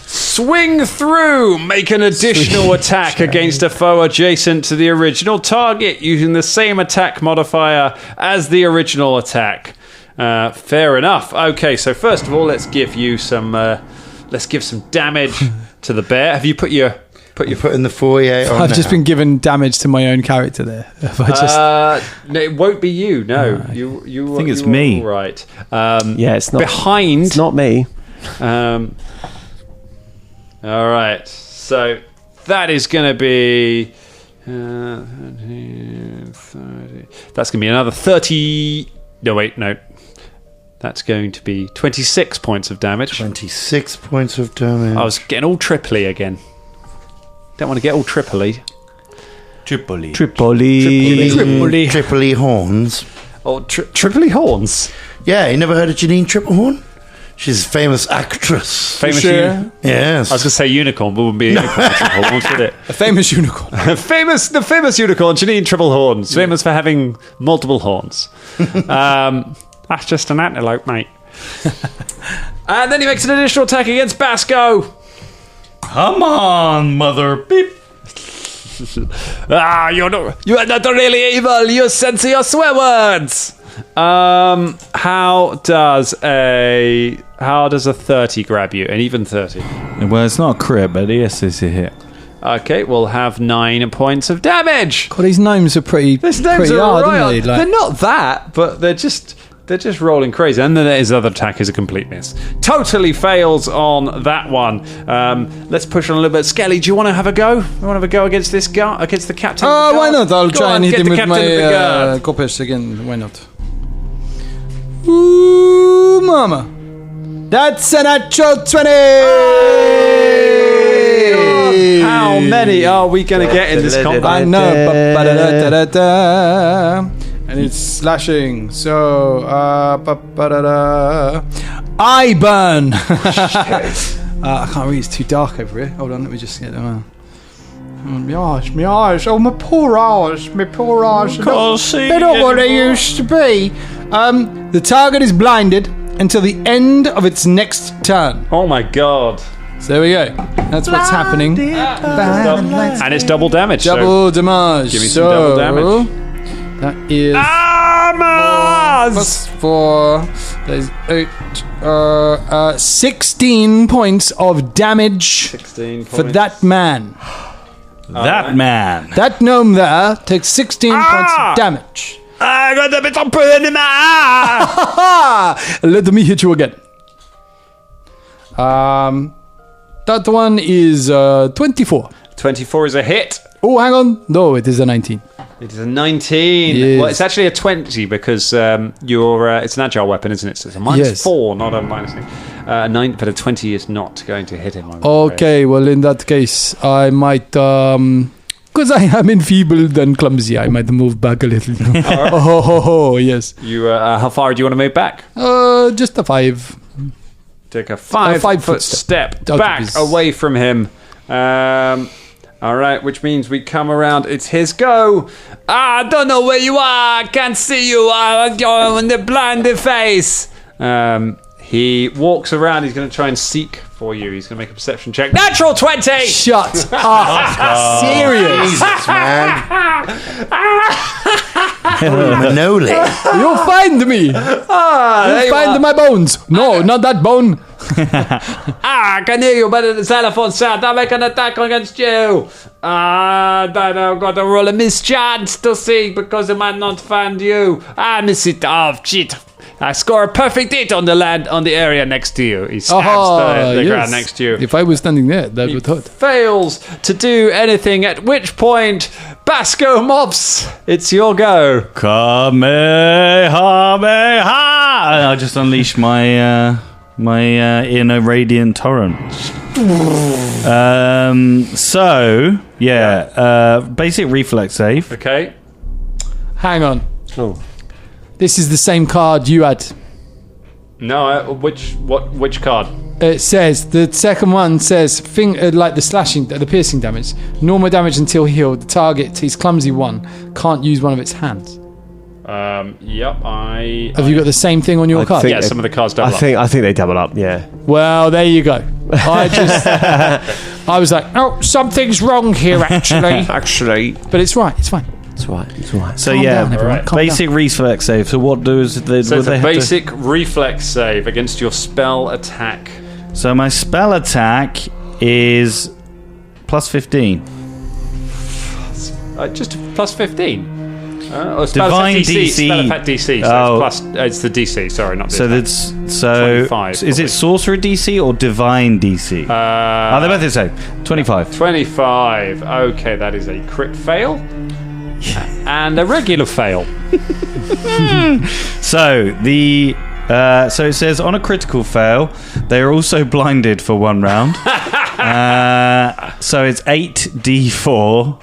Speaker 3: Swing through. Make an additional attack against a foe adjacent to the original target using the same attack modifier as the original attack. Fair enough. Okay, so first of all, let's give you some. Let's give some damage to the bear. Have you put your
Speaker 5: You put in the 48 on
Speaker 4: I've just
Speaker 5: now.
Speaker 4: been given damage to my own character there. If I just
Speaker 3: no, it won't be you. No, you. I
Speaker 7: think it's me.
Speaker 3: Right.
Speaker 6: Yeah, it's not.
Speaker 3: Behind.
Speaker 6: It's not me.
Speaker 3: All right. So that is going to be. 30. That's going to be another 30. No, wait, no. That's going to be 26 points of damage.
Speaker 5: 26 points of damage.
Speaker 3: I was getting all triply again. Don't want to get all triply.
Speaker 7: Tripoli.
Speaker 5: Tripoli horns.
Speaker 3: Oh, triply horns.
Speaker 5: Yeah, you never heard of Janine Triplehorn? She's a famous actress.
Speaker 3: Famous
Speaker 4: Sure.
Speaker 5: Yes.
Speaker 3: I was going to say unicorn, but it wouldn't be a unicorn. Triple horns, would it?
Speaker 4: A famous unicorn.
Speaker 3: The famous unicorn, Janine Triple Horns, famous for having multiple horns. That's just an antelope, mate. And then he makes an additional attack against Basco.
Speaker 1: Come on, mother beep.
Speaker 3: You are not really evil. You censor your swear words. How does a 30 grab you? An even 30.
Speaker 7: Well, it's not a crit, but yes, it's a hit.
Speaker 3: Okay, we'll have 9 points of damage.
Speaker 4: God, these gnomes are pretty hard, aren't they?
Speaker 3: They're not that, but they're just rolling crazy. And then his other attack is a complete miss. Totally fails on that one. Let's push on a little bit. Skelly, do you want to have a go? You want to have a go against this guy, against the captain? of the
Speaker 4: Why
Speaker 3: guard?
Speaker 4: not? I'll
Speaker 3: Go
Speaker 4: try
Speaker 3: on,
Speaker 4: and hit
Speaker 3: get
Speaker 4: him
Speaker 3: the
Speaker 4: with
Speaker 3: captain of the
Speaker 4: my
Speaker 3: guard.
Speaker 4: Kopesh again. Why not? Ooh, mama. That's a natural 20!
Speaker 3: How many are we going to get in this combat?
Speaker 4: I know. Ba-ba-da-da-da-da. And it's slashing. So, I burn. I can't read. It's too dark over here. Hold on. Let me just get them. My eyes. Oh, my poor eyes. They're not what they used to be. The target is blinded until the end of its next turn.
Speaker 3: Oh my god.
Speaker 4: So there we go. That's what's happening.
Speaker 3: And it's double damage.
Speaker 4: Double damage.
Speaker 3: give me some double damage.
Speaker 4: That is plus 4. That is 8. 16 points of damage
Speaker 3: 16
Speaker 4: for that man.
Speaker 7: That man.
Speaker 4: That gnome there takes 16 points of damage.
Speaker 3: I got a bit of burn in my eye.
Speaker 4: Let me hit you again. That one is 24.
Speaker 3: 24 is a hit.
Speaker 4: Oh, hang on. No, it is a 19.
Speaker 3: It is a 19.
Speaker 4: Yes.
Speaker 3: Well, it's actually a 20 because it's an agile weapon, isn't it? So it's a minus 4, not a minus 9. But a 20 is not going to hit him. I'm afraid.
Speaker 4: Okay, well, in that case, I might, because I am enfeebled and clumsy, I might move back a little. Oh, yes.
Speaker 3: You, how far do you want to move back?
Speaker 4: Just a 5.
Speaker 3: Take a 5-foot step back away from him. All right, which means we come around. It's his go. I don't know where you are. I can't see you. I'm in the blinded face. He walks around. He's going to try and seek for you. He's going to make a perception check. Natural 20!
Speaker 4: Shut up. Serious?
Speaker 5: Jesus, man. Manoli.
Speaker 4: You'll find me. You'll find my bones. No, not that bone.
Speaker 3: I can hear you, but the xylophone sound. I'll make an attack against you. I've got to roll a mischance to see because I might not find you. I miss it. Oh, shit. I score a perfect hit on the area next to you. He stabs the ground next to you.
Speaker 4: If I was standing there, that would hurt.
Speaker 3: Fails to do anything, at which point, Basco Mops, it's your go.
Speaker 7: Kamehameha! I just unleashed my inner radiant torrent. Basic reflex save.
Speaker 3: Okay.
Speaker 4: Hang on.
Speaker 6: Oh.
Speaker 4: This is the same card you had.
Speaker 3: No, which card?
Speaker 4: It says, the second one says, like the slashing, the piercing damage. Normal damage until healed. The target, his clumsy one, can't use one of its hands.
Speaker 3: Yep,
Speaker 4: Have you got the same thing on your card?
Speaker 3: Yeah, some of the cards double up.
Speaker 6: I think they double up, yeah.
Speaker 4: Well, there you go. I was like, oh, something's wrong here, actually. But it's right, it's fine.
Speaker 6: It's right.
Speaker 7: So
Speaker 4: Calm
Speaker 7: yeah,
Speaker 4: down, everyone. Calm
Speaker 7: basic reflex save. So what does the
Speaker 3: So it's a basic reflex save against your spell attack.
Speaker 7: So my spell attack is plus 15.
Speaker 3: Just plus 15. Or spell
Speaker 7: Divine
Speaker 3: attack DC.
Speaker 7: DC.
Speaker 3: Spell attack DC. So it's the DC. Sorry, not the
Speaker 7: So
Speaker 3: attack.
Speaker 7: that's
Speaker 3: 25,
Speaker 7: Is it sorcerer DC or divine DC? They're both the same. 25.
Speaker 3: 25. Okay, that is a crit fail. And a regular fail.
Speaker 7: So it says on a critical fail, they are also blinded for 1 round. So it's 8d4.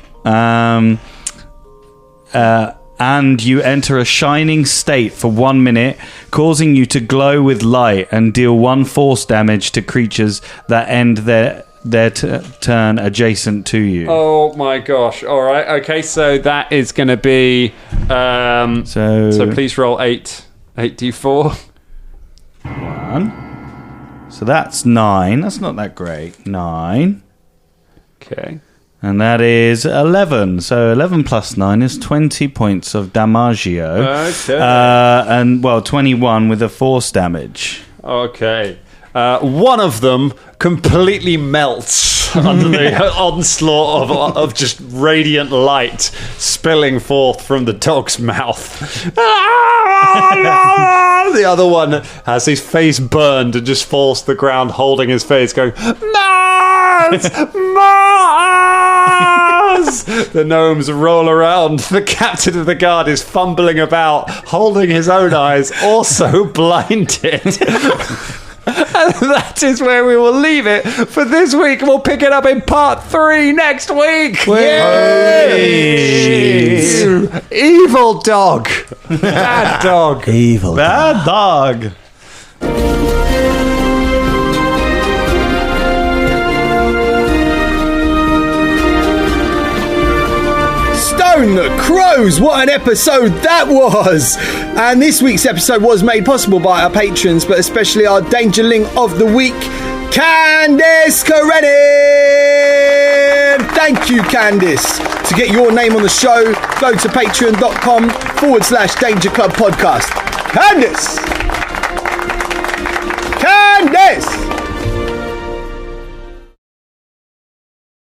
Speaker 7: and you enter a shining state for 1 minute, causing you to glow with light and deal 1 force damage to creatures that end their turn adjacent to you.
Speaker 3: Oh my gosh. All right. Okay, so that is going to be... So please roll 8d4.
Speaker 7: 1. So that's 9. That's not that great. 9.
Speaker 3: Okay.
Speaker 7: And that is 11. So 11 plus 9 is 20 points of damaggio.
Speaker 3: Okay.
Speaker 7: And, 21 with a force damage.
Speaker 3: Okay. One of them completely melts under the onslaught of just radiant light spilling forth from the dog's mouth. The other one has his face burned and just falls to the ground holding his face going, Mars! Mars! The gnomes roll around. The captain of the guard is fumbling about, holding his own eyes, also blinded. And that is where we will leave it for this week. We'll pick it up in part 3 next week. Yay! Evil dog. Bad dog.
Speaker 8: Evil
Speaker 7: Bad dog.
Speaker 4: Stone Crows, what an episode that was! And this week's episode was made possible by our patrons, but especially our Dangerling of the Week, Candice Karenin! Thank you, Candice. To get your name on the show, go to patreon.com/Danger Club Podcast. Candice!